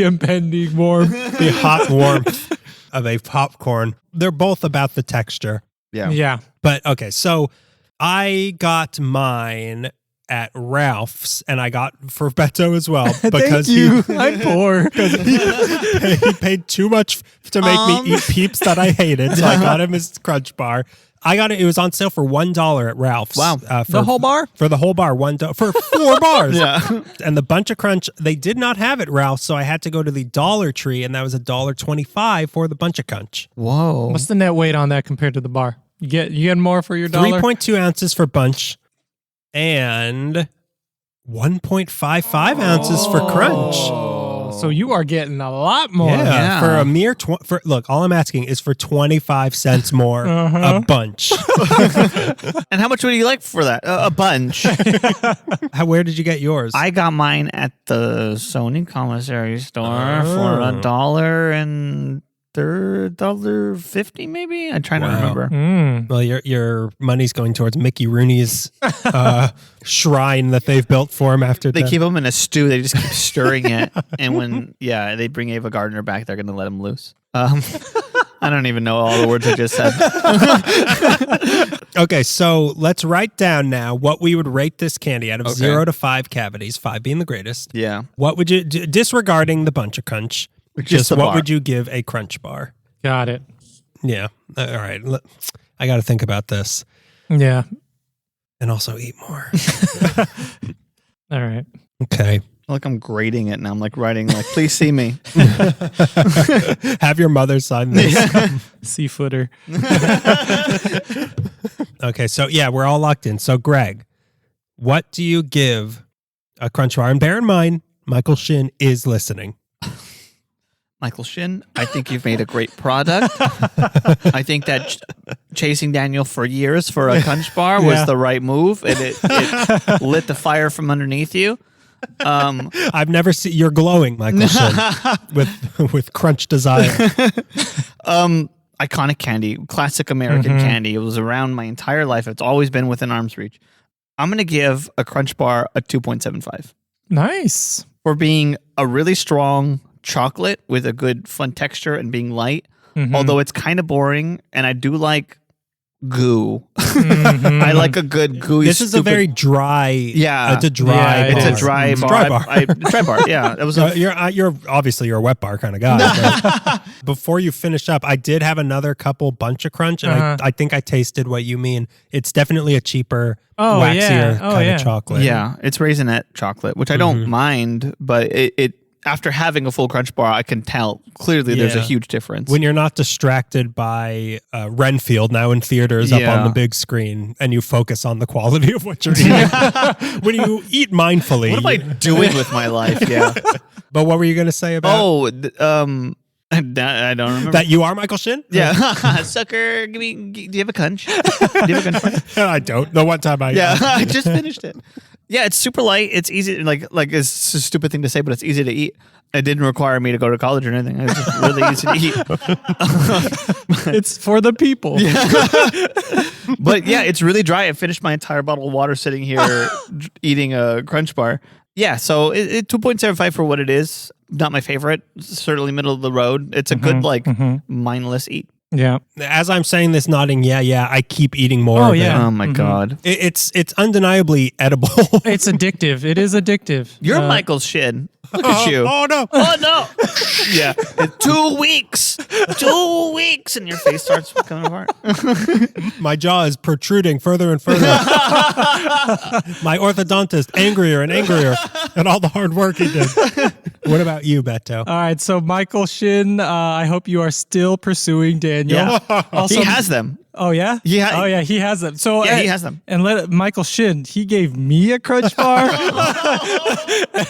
impending warmth. The hot warmth of a popcorn. They're both about the texture. Yeah. But okay, so I got mine at Ralph's, and I got for Beto as well because I'm poor. He paid too much to make me eat Peeps that I hated, so I got him his Crunch Bar. I got it. It was on sale for $1 at Ralph's. Wow! For the whole bar? For the whole bar, $1 for 4 bars. Yeah. And the Bunch of Crunch, they did not have it, Ralph's, so I had to go to the Dollar Tree, and that was $1.25 for the Bunch of Crunch. Whoa! What's the net weight on that compared to the bar? You get more for your $1? 3.2 ounces for Bunch, and 1.55 ounces for Crunch. So you are getting a lot more. Yeah. For a mere look, all I'm asking is for 25 cents more a bunch. And how much would you like for that? A bunch. Where did you get yours? I got mine at the Sony commissary store for $1.50 maybe. I'm trying to remember. Well, your money's going towards Mickey Rooney's shrine that they've built for him after they keep him in a stew. They just keep stirring it, and when they bring Ava Gardner back, they're going to let him loose. I don't even know all the words I just said. Okay, so let's write down now what we would rate this candy out of 0 to 5 cavities, 5 being the greatest. Yeah. What would you disregarding the Bunch of Crunch? Just what would you give a Crunch Bar? Got it. Yeah. All right. I got to think about this. Yeah. And also eat more. All right. Okay. Like I'm grading it now. I'm like writing like, please see me. Have your mother sign this. Seafooter. Okay. So yeah, we're all locked in. So Greg, what do you give a Crunch Bar? And bear in mind, Michael Shin is listening. Michael Shin, I think you've made a great product. I think that chasing Daniel for years for a Crunch Bar was the right move, and it lit the fire from underneath you. I've never seen you're glowing, Michael Shin, with Crunch desire. Iconic candy, classic American candy. It was around my entire life. It's always been within arm's reach. I'm going to give a Crunch Bar a 2.75. Nice. For being a really strong chocolate with a good fun texture and being light, although it's kind of boring, and I do like goo. I like a good gooey. This is a very dry. Yeah, it's a dry. It's bar. a dry bar. Dry bar. Dry bar. Yeah, it was. You're obviously you're a wet bar kind of guy. Before you finish up, I did have another couple bunch of crunch, and I think I tasted what you mean. It's definitely a cheaper, waxier kind of chocolate. Yeah, it's raisinette chocolate, which I don't mind, but it after having a full crunch bar, I can tell clearly there's a huge difference. When you're not distracted by Renfield now in theaters up on the big screen and you focus on the quality of what you're eating. When you eat mindfully. What am I doing with my life? Yeah. But what were you going to say about? I don't remember. That you are Michael Shin? Yeah. Sucker, do you have a crunch? Do you have a crunch? I don't. The one time I I just finished it. Yeah, it's super light. It's easy. Like it's a stupid thing to say, but it's easy to eat. It didn't require me to go to college or anything. It's just really easy to eat. It's for the people. But yeah, it's really dry. I finished my entire bottle of water sitting here eating a crunch bar. Yeah, so it 2.75 for what it is. Not my favorite. Certainly middle of the road. It's a good mindless eat. Yeah. As I'm saying this, nodding, I keep eating more. Oh, of yeah. it. Oh my God. It's undeniably edible. It's addictive. It is addictive. You're Michael Shin. Look at you. Oh no. Oh no. Yeah. 2 weeks. 2 weeks. And your face starts coming apart. My jaw is protruding further and further. My orthodontist angrier and angrier at all the hard work he did. What about you, Beto? All right. So Michael Shin, I hope you are still pursuing Daniel. Yeah. Also, He has them. Oh yeah? Yeah. Oh yeah, he has them. So Yeah, he has them. And Michael Shin, he gave me a crunch bar,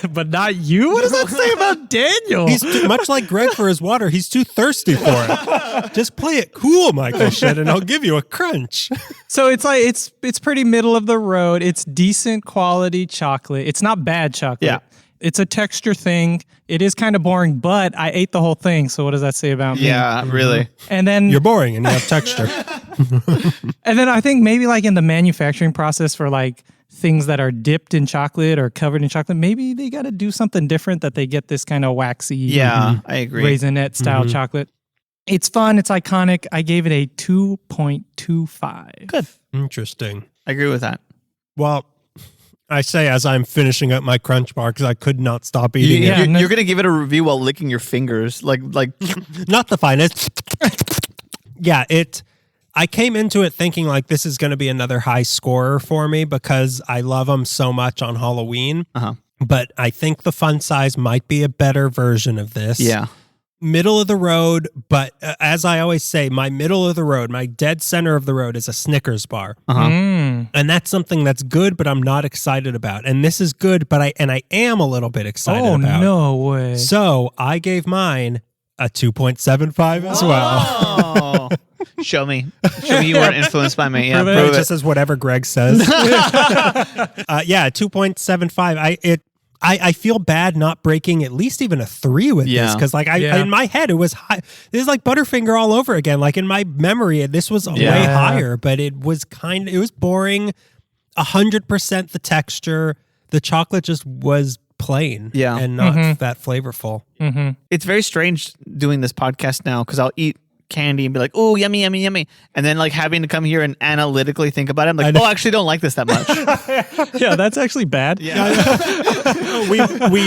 but not you. What does that say about Daniel? He's much like Greg for his water. He's too thirsty for it. Just play it cool, Michael Shin, and I'll give you a crunch. So it's like it's pretty middle of the road. It's decent quality chocolate. It's not bad chocolate. Yeah. It's a texture thing. It is kind of boring, but I ate the whole thing. So what does that say about me? Yeah, really. And then You're boring and you have texture. And then I think maybe like in the manufacturing process for like things that are dipped in chocolate or covered in chocolate, maybe they got to do something different that they get this kind of waxy, Yeah, I agree. raisinette style chocolate. It's fun. It's iconic. I gave it a 2.25. Good. Interesting. I agree with that. Well, I say as I'm finishing up my crunch bar because I could not stop eating it. You're going to give it a review while licking your fingers. Like Not the finest. Yeah, I came into it thinking like this is going to be another high scorer for me because I love them so much on Halloween. But I think the fun size might be a better version of this. Yeah. Middle of the road, but as I always say, my middle of the road, my dead center of the road is a Snickers bar. And that's something that's good, but I'm not excited about. And this is good, but I am a little bit excited about. Oh, no way. So I gave mine a 2.75 as well. Show me you weren't influenced by me. Yeah, It just says whatever Greg says. 2.75. I feel bad not breaking at least even a 3 with this because like in my head it was high. This is like Butterfinger all over again. Like in my memory, this was way higher, but it was boring. 100% the texture. The chocolate just was plain and not that flavorful. It's very strange doing this podcast now because I'll eat candy and be like, oh, yummy, yummy, yummy. And then like having to come here and analytically think about it. I'm like, I actually don't like this that much. Yeah, that's actually bad. Yeah. we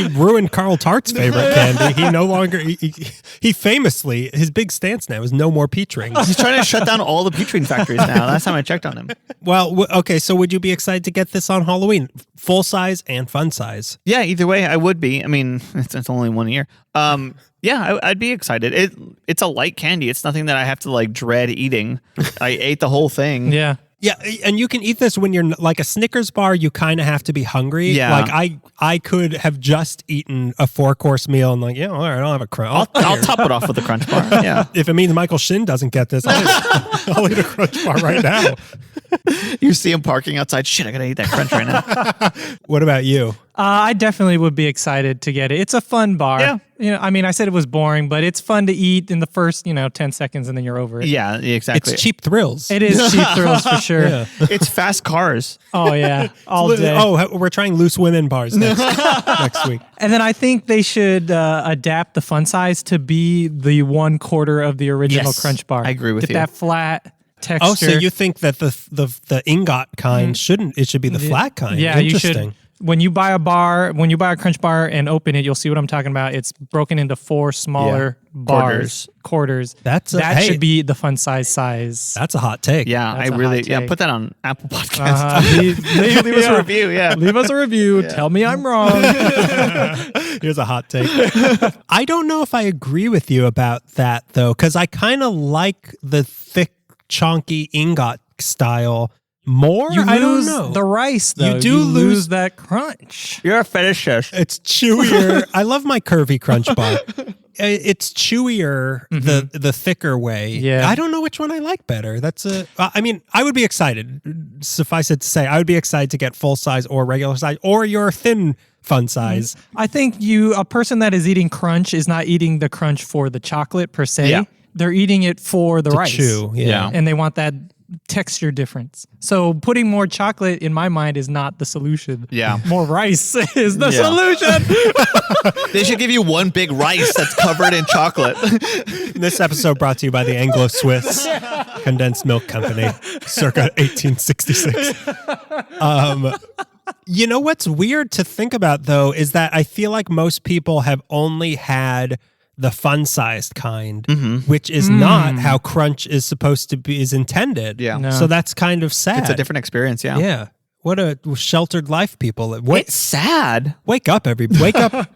ruined Carl Tart's favorite candy. He no longer, he famously, his big stance now is no more peach rings. He's trying to shut down all the peach ring factories now. Last time I checked on him. Well, okay, so would you be excited to get this on Halloween? Full size and fun size? Yeah, either way, I would be. I mean, it's only 1 year. Yeah, I'd be excited. It's a light candy. It's nothing that I have to like dread eating. I ate the whole thing. Yeah. Yeah, and you can eat this when you're like a Snickers bar. You kind of have to be hungry. Yeah, like I could have just eaten a 4-course meal and like, yeah, all right, I'll have a crunch. I'll top it off with a crunch bar. Yeah, if it means Michael Shin doesn't get this, I'll eat a crunch bar right now. You see him parking outside. Shit, I gotta eat that crunch right now. What about you? I definitely would be excited to get it. It's a fun bar. Yeah. You know, I mean, I said it was boring, but it's fun to eat in the first, 10 seconds and then you're over it. Yeah, exactly. It's cheap thrills. It is cheap thrills for sure. Yeah. It's fast cars. Oh, yeah. All day. Oh, we're trying loose women bars next week. And then I think they should adapt the fun size to be the 1/4 of the original Yes, Crunch Bar. I agree with Get you. that flat, texture. Oh, so you think that the ingot kind shouldn't? It should be the flat kind. Yeah, you should. When you buy a Crunch bar and open it, you'll see what I'm talking about. It's broken into 4 smaller bars, quarters. That should be the fun size. That's a hot take. Yeah, That's a hot take. put that on Apple Podcasts. Leave us a review. Yeah, leave us a review. Tell me I'm wrong. Here's a hot take. I don't know if I agree with you about that though, because I kind of like the thick, chunky ingot style more. I don't know. The rice, though. You lose that crunch. You're a fetishist. It's chewier. I love my curvy Crunch bar. It's chewier the thicker way. Yeah. I don't know which one I like better. I mean, I would be excited. Suffice it to say, I would be excited to get full size or regular size or your thin fun size. I think a person that is eating crunch is not eating the crunch for the chocolate per se. Yeah. They're eating it for the rice. Chew. Yeah. And they want that texture difference. So putting more chocolate in my mind is not the solution. Yeah. More rice is the solution. They should give you one big rice that's covered in chocolate. This episode brought to you by the Anglo-Swiss Condensed Milk Company, circa 1866. You know what's weird to think about, though, is that I feel like most people have only had the fun-sized kind, which is not how crunch is supposed to be, is intended. Yeah. No. So that's kind of sad. It's a different experience, yeah. Yeah. What a sheltered life people. It's sad. Wake up,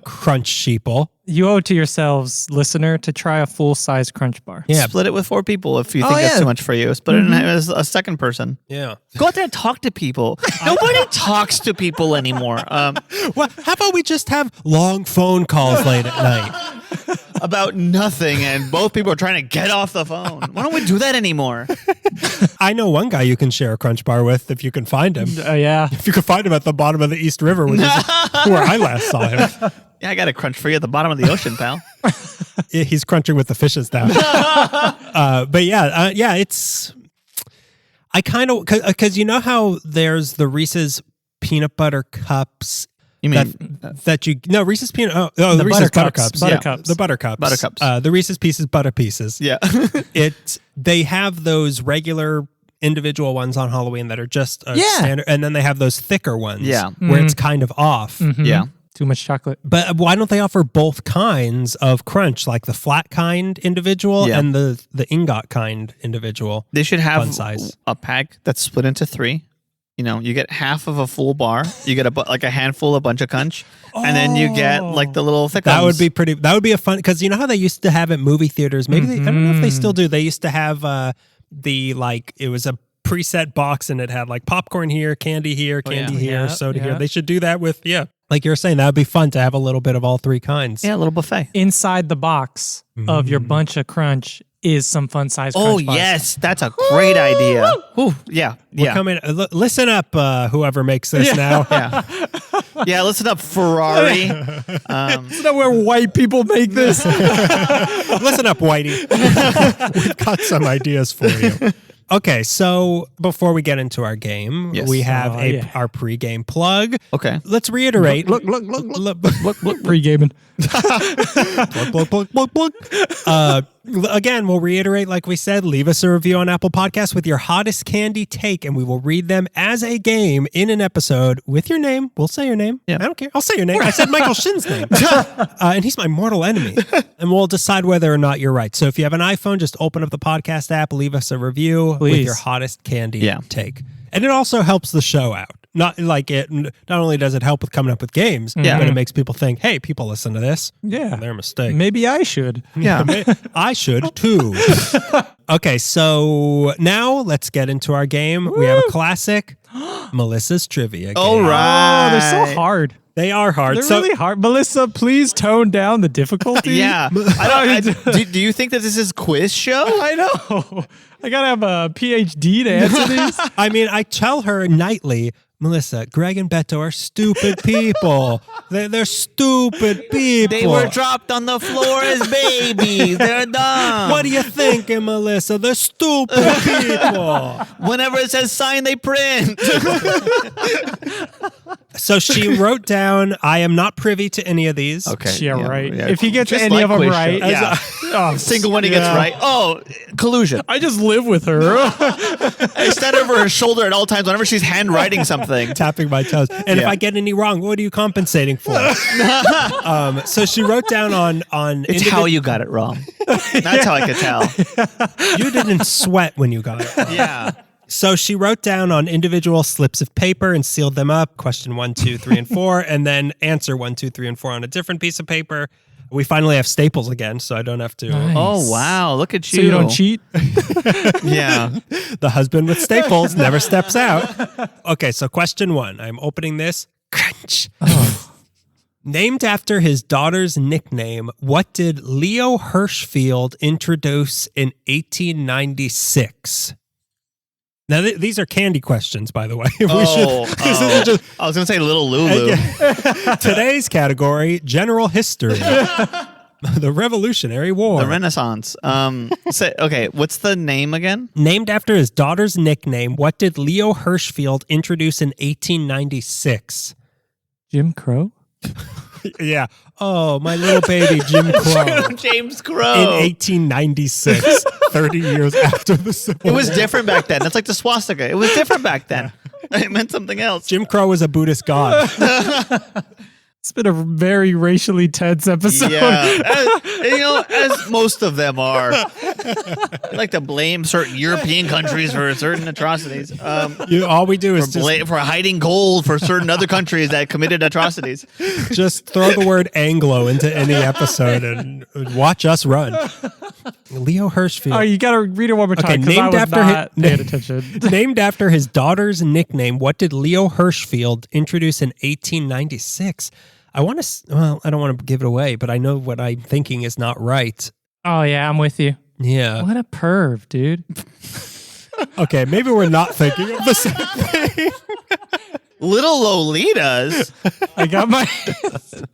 crunch sheeple. You owe it to yourselves, listener, to try a full-size crunch bar. Yeah. Split it with 4 people if you think that's too much for you. Split it in as a second person. Yeah. Go out there and talk to people. Nobody talks to people anymore. Well, how about we just have long phone calls late at night? About nothing, and both people are trying to get off the phone. Why don't we do that anymore? I know one guy you can share a crunch bar with if you can find him. Yeah. If you can find him at the bottom of the East River, which is where I last saw him. Yeah, I got a crunch for you at the bottom of the ocean, pal. He's crunching with the fishes now. But it's... I kind of... Because you know how there's the Reese's peanut butter cups... You mean Reese's peanut? The Reese's Buttercups. Buttercups. The Buttercups. The Reese's Pieces Butter Pieces. Yeah. They have those regular individual ones on Halloween that are just standard, and then they have those thicker ones where it's kind of off. Yeah. Too much chocolate. But why don't they offer both kinds of crunch, like the flat kind individual and the ingot kind individual? They should have fun size. A pack that's split into 3. You know, you get half of a full bar. You get a handful, a bunch of crunch, and then you get like the little thick ones. That would be pretty. That would be a fun, because you know how they used to have at movie theaters. Maybe I don't know if they still do. They used to have it was a preset box and it had like popcorn here, candy here, soda here. They should do that with like you're saying. That would be fun to have a little bit of all 3 kinds. Yeah, a little buffet inside the box of your bunch of crunch. Is some fun size crunch bars. Yes, that's a great idea. Ooh, yeah. We're coming. Listen up, whoever makes this now. Yeah, listen up, Ferrari. Listen up where white people make this. Listen up, Whitey. We've got some ideas for you. Okay, so before we get into our game, we have our pre-game plug. Okay. Let's reiterate. Look, pre-gaming. Plug. Again, we'll reiterate, like we said, leave us a review on Apple Podcasts with your hottest candy take, and we will read them as a game in an episode with your name. We'll say your name. Yeah. I don't care. I'll say your name. I said Michael Shin's name. And he's my mortal enemy. And we'll decide whether or not you're right. So if you have an iPhone, just open up the podcast app, leave us a review with your hottest candy take. And it also helps the show out. Not only does it help with coming up with games, but it makes people think, hey, people listen to this. Yeah. Their mistake. Maybe I should. Yeah. I should too. Okay, so now let's get into our game. Woo! We have a classic, Melissa's Trivia game. All right. Oh, they're so hard. They are hard. They're really hard. Melissa, please tone down the difficulty. Yeah. Do you think that this is a quiz show? I know. I got to have a PhD to answer these. I mean, I tell her nightly, Melissa, Greg and Beto are stupid people. They're stupid people. They were dropped on the floor as babies. They're dumb. What are you thinking, Melissa? They're stupid people. Whenever it says sign, they print. So she wrote down, I am not privy to any of these. Okay. Yeah, right. If he gets any of them quiz right, show. Yeah. Single one he gets right. Oh, collusion. I just live with her. I stand over her shoulder at all times whenever she's handwriting something. Tapping my toes. And if I get any wrong, what are you compensating for? So she wrote down on It's how you got it wrong. That's how I could tell. You didn't sweat when you got it. Yeah. So she wrote down on individual slips of paper and sealed them up, question 1, 2, 3, and 4, and then answer 1, 2, 3, and 4 on a different piece of paper. We finally have staples again, so I don't have to. Nice. Oh, wow. Look at you. So you don't cheat? Yeah. The husband with staples never steps out. Okay, so question 1. I'm opening this. Crunch. Named after his daughter's nickname, what did Leo Hirschfield introduce in 1896? Now, these are candy questions, by the way. I was going to say Little Lulu. Today's category, general history. The Revolutionary War. The Renaissance. Okay, what's the name again? Named after his daughter's nickname, what did Leo Hirschfield introduce in 1896? Jim Crow? Yeah. Oh, my little baby, Jim Crow. James Crow. In 1896, 30 years after the Civil War. It was different back then. That's like the swastika. It was different back then. It meant something else. Jim Crow was a Buddhist god. It's been a very racially tense episode. Yeah, as most of them are. They like to blame certain European countries for certain atrocities. All we do is for hiding gold for certain other countries that committed atrocities. Just throw the word Anglo into any episode and watch us run. Leo Hirschfield. Oh, you got to read it one more time because I was not paying attention. Named after his daughter's nickname, what did Leo Hirschfield introduce in 1896? I don't want to give it away, but I know what I'm thinking is not right. Oh, yeah, I'm with you. Yeah. What a perv, dude. Okay, maybe we're not thinking of the same thing. Little Lolitas. I got my...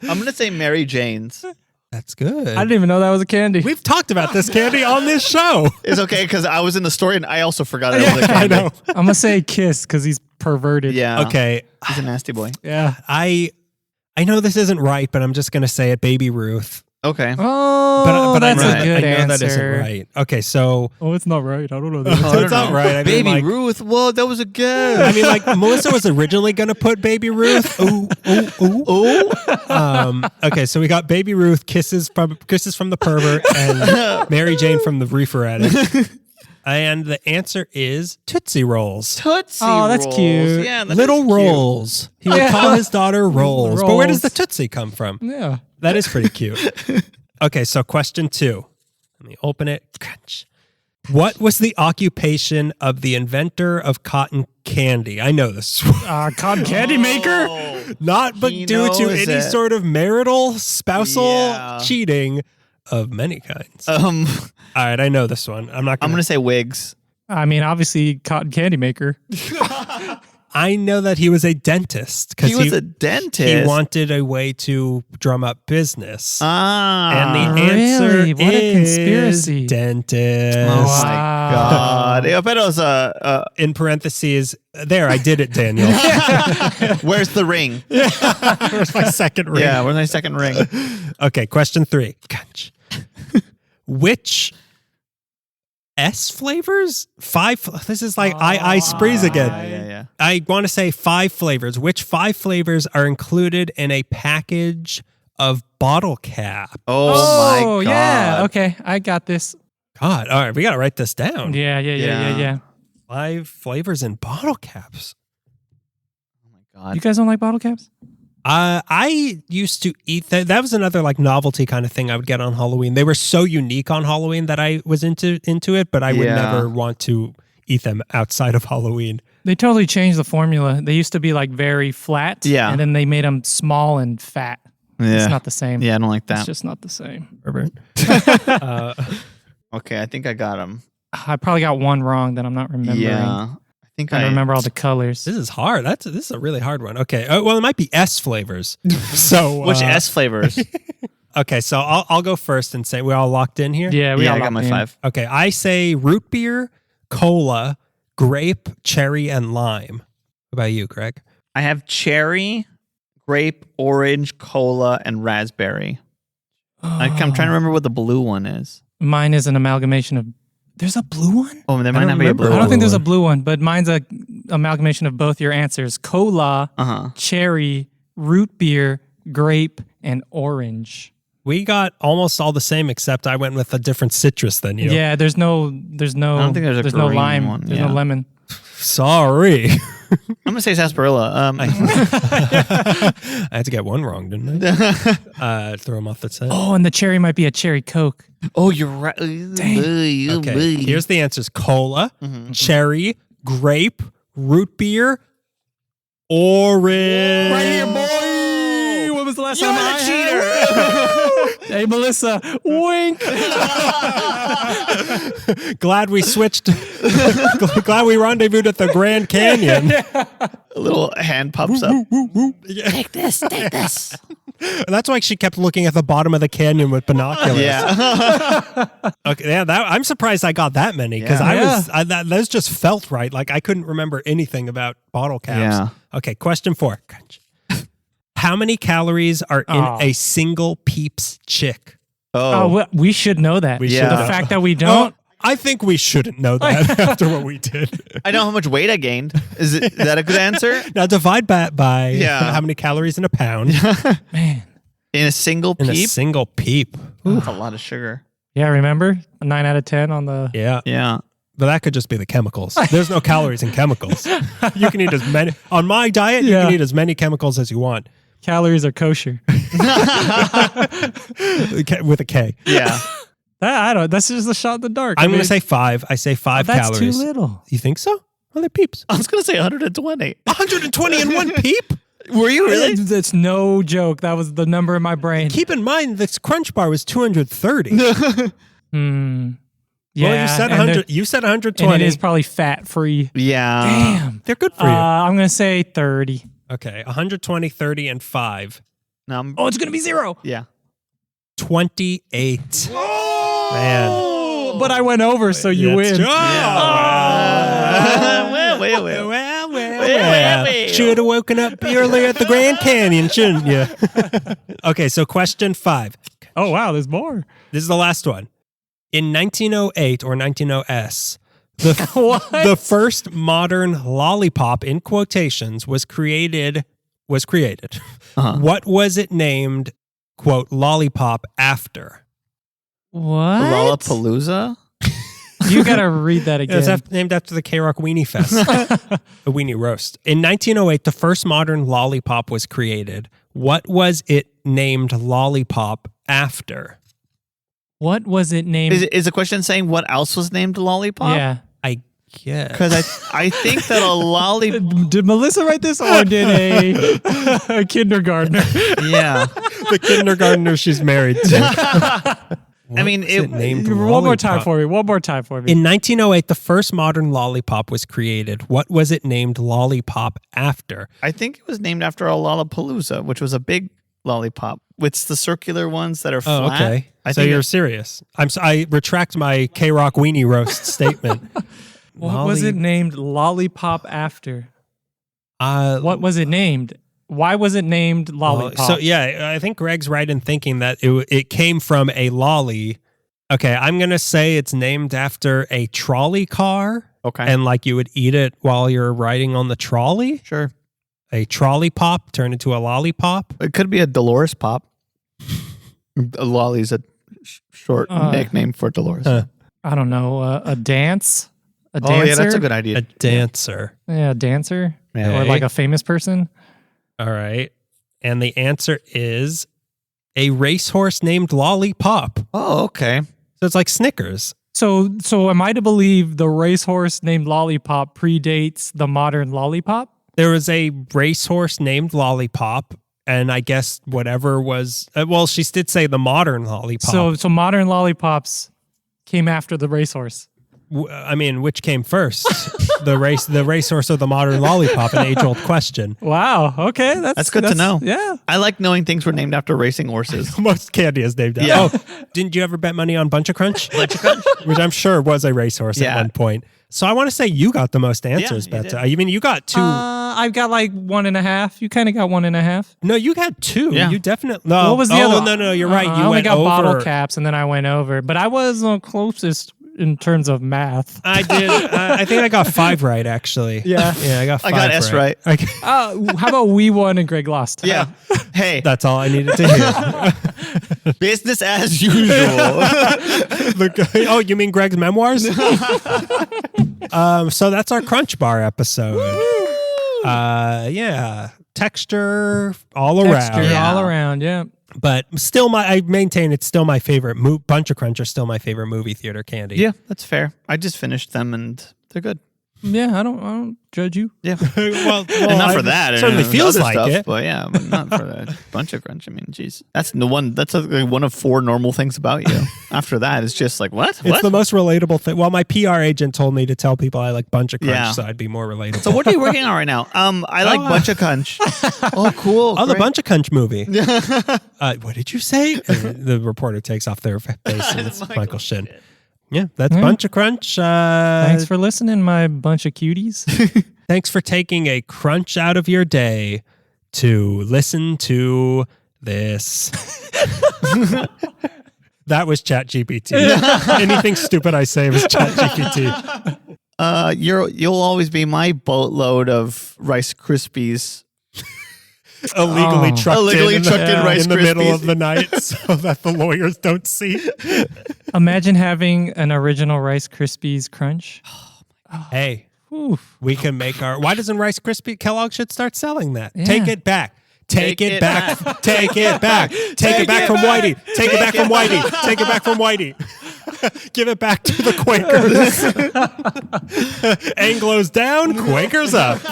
I'm going to say Mary Jane's. That's good. I didn't even know that was a candy. We've talked about this candy on this show. It's okay because I was in the story and I also forgot it was a candy. I know. I'm going to say Kiss because he's perverted. Yeah. Okay. He's a nasty boy. Yeah. I know this isn't right, but I'm just going to say it, Baby Ruth. Okay. Oh, but that's I a good know answer. that isn't right. Okay, so... Oh, it's not right. I don't know. That. It's not right. I mean, Baby Ruth. Whoa, that was a guess. I mean, like, Melissa was originally going to put Baby Ruth. Ooh, ooh, ooh. Okay, so we got Baby Ruth, kisses from the pervert, and Mary Jane from the reefer addict. And the answer is Tootsie Rolls. Tootsie Oh, that's Rolls. cute. Yeah, Little Rolls. He would call his daughter Rolls. But where does the Tootsie come from? Yeah. That is pretty cute. Okay, so question 2. Let me open it. Crunch. What was the occupation of the inventor of cotton candy? I know this. Cotton candy maker? Not but due to any sort of marital, spousal cheating of many kinds. All right, I know this one. I'm going to say wigs. I mean, obviously, cotton candy maker. I know that he was a dentist. He was a dentist. He wanted a way to drum up business. Ah. And the answer what a conspiracy. Dentist. Oh, my God. I bet it was in parentheses, there, I did it, Daniel. Where's the ring? Where's my second ring? Yeah, where's my second ring? Okay, question 3. Which S flavors? 5. This is like I sprees again. Yeah. I want to say 5 flavors. Which 5 flavors are included in a package of bottle cap? Oh my God. Yeah. Okay, I got this. God, all right, we got to write this down. Yeah. 5 flavors in bottle caps. Oh my God. You guys don't like bottle caps? I used to eat that. That was another like novelty kind of thing I would get on Halloween. They were so unique on Halloween that I was into it, but I would never want to eat them outside of Halloween. They totally changed the formula. They used to be like very flat, and then they made them small and fat. Yeah. It's not the same. Yeah, I don't like that. It's just not the same. Okay, I think I got them. I probably got one wrong that I'm not remembering. Yeah. I remember all the colors. This is hard. This is a really hard one. Okay. Well, it might be S flavors. So which S flavors? Okay, so I'll go first and say we're all locked in here. Yeah, I got my 5. Okay, I say root beer, cola, grape, cherry, and lime. What about you, Craig? I have cherry, grape, orange, cola, and raspberry. I'm trying to remember what the blue one is. Mine is an amalgamation of. There's a blue one? Oh, there might not be a blue one. I don't think there's a blue one, but mine's a amalgamation of both your answers. Cola, cherry, root beer, grape, and orange. We got almost all the same, except I went with a different citrus than you. Yeah, there's no. I don't think there's no lime. one. There's no lemon. Sorry. I'm gonna say sarsaparilla. I had to get one wrong, didn't I? Throw him off the set. Oh, and the cherry might be a cherry Coke. Oh, you're right. Okay, here's the answers: cola, cherry, grape, root beer, orange. Right here, boy. What was the last time I cheater? Hey, Melissa, wink. Glad we switched. Glad we rendezvoused at the Grand Canyon. A little hand pops up. Take this. That's why she kept looking at the bottom of the canyon with binoculars. Yeah. Okay. Yeah. I'm surprised I got that many because those just felt right. Like I couldn't remember anything about bottle caps. Yeah. Okay. Question 4. How many calories are in a single Peeps chick? Oh, we should know that. should The know. fact that we don't. I think we shouldn't know that after what we did. I know how much weight I gained. Is that a good answer? Now divide that by how many calories in a pound. Man. In a single peep? In a single peep. That's a lot of sugar. Yeah, remember? A 9 out of 10 on the... Yeah. Yeah. But that could just be the chemicals. There's no calories in chemicals. You can eat as many... On my diet, you can eat as many chemicals as you want. Calories are kosher. With a K. Yeah. That's just a shot in the dark. I'm going to say 5. I say 5 that's calories. Too little. You think so? Well, they're peeps. I was going to say 120. 120 in one peep? Were you really? That's no joke. That was the number in my brain. Keep in mind, this Crunch Bar was 230. Yeah. Well, you said 100. You said 120. And it is probably fat-free. Yeah. Damn. They're good for you. I'm going to say 30. Okay. 120, 30, and 5. Oh, it's going to be 0. Yeah. 28. Oh! Man. But I went over, so you win. Well. Should have woken up earlier at the Grand Canyon, shouldn't you? Okay, so question 5. Oh, wow, there's more. This is the last one. In 1908 or 1900s, the first modern lollipop, in quotations, was created. What was it named, quote, lollipop after? What? Lollapalooza? You got to read that again. It's named after the K-Rock Weenie Fest, a weenie roast. In 1908, the first modern lollipop was created. What was it named lollipop after? What was it named? Is the question saying what else was named lollipop? Yeah. I guess. Because I think that a lollipop... Did Melissa write this or did a kindergartner? Yeah. The kindergartner she's married to. I mean, one more time for me. In 1908, the first modern lollipop was created. What was it named lollipop after? I think it was named after a Lollapalooza, which was a big lollipop. It's the circular ones that are flat. Oh, okay. So you're serious. I retract my K-Rock Weenie Roast statement. What was it named lollipop after? What was it named? Why was it named lollipop? So yeah, I think Greg's right in thinking that it came from a lolly. Okay, I'm going to say it's named after a trolley car. Okay. And like you would eat it while you're riding on the trolley. Sure. A trolley pop turned into a lollipop. It could be a Dolores pop. A lolly's a short nickname for Dolores. I don't know. A dance? A dancer? Oh, yeah, that's a good idea. A dancer. Yeah, a dancer. Yeah. Or like a famous person. All right. And the answer is a racehorse named Lollipop. Oh, okay. So it's like Snickers. So am I to believe the racehorse named Lollipop predates the modern lollipop? There was a racehorse named Lollipop, and I guess whatever was... well, she did say the modern lollipop. So modern lollipops came after the racehorse. I mean, which came first? the racehorse or the modern lollipop? An age-old question. Wow. Okay. That's good to know. Yeah. I like knowing things were named after racing horses. Most candy is named after. Yeah. Oh, didn't you ever bet money on Bunch of Crunch? Bunch of Crunch? Which I'm sure was a racehorse at one point. So I want to say you got the most answers, Yeah, Betta. I mean, you got 2 I've got like 1.5. You kind of got 1.5. No, you had 2. Yeah. You definitely. No, What was the other? No, you're right. You I only went got over. bottle caps, and then I went over. But I was closest in terms of math. I did. I think I got 5 right, actually. Yeah. I got 5 I got S right. How about we won and Greg lost? Yeah. Hey, That's all I needed to hear. business as usual. Oh, you mean Greg's memoirs? So that's our Crunch Bar episode. Yeah. Texture all around. all around, yeah. But still, I maintain it's still my favorite. Bunch of Crunch are still my favorite movie theater candy. Yeah, that's fair. I just finished them and they're good. Yeah, I don't judge you. Yeah. well, And not for that. Certainly feels other like stuff, it. But yeah, but not for that bunch of Crunch. I mean, geez. That's the one. That's like one of 4 normal things about you. After that, it's just like, what? It's the most relatable thing. Well, my PR agent told me to tell people I like Bunch of Crunch, Yeah. so I'd be more relatable. So what are you working on right now? I like Bunch of Crunch. Oh, cool. Oh, the Great. Bunch of Crunch movie. What did you say? And the reporter takes off their face and it's Michael Shin. Yeah, that's Bunch of Crunch. Thanks for listening, my bunch of cuties. Thanks for taking a crunch out of your day to listen to this. That was ChatGPT. Anything stupid I say was ChatGPT. You'll always be my boatload of Rice Krispies. Illegally trucked in Rice in the middle Krispies. of the night so that the lawyers don't see. Imagine having an original Rice Krispies Crunch. Hey, Oof. we can make our. Why doesn't Rice Krispie Kellogg should start selling that? Yeah. Take it back. Take it back. Take it back. Take it back from Whitey. Take it back from Whitey. Take it back from Whitey. Give it back to the Quakers. Anglos down, Quakers up.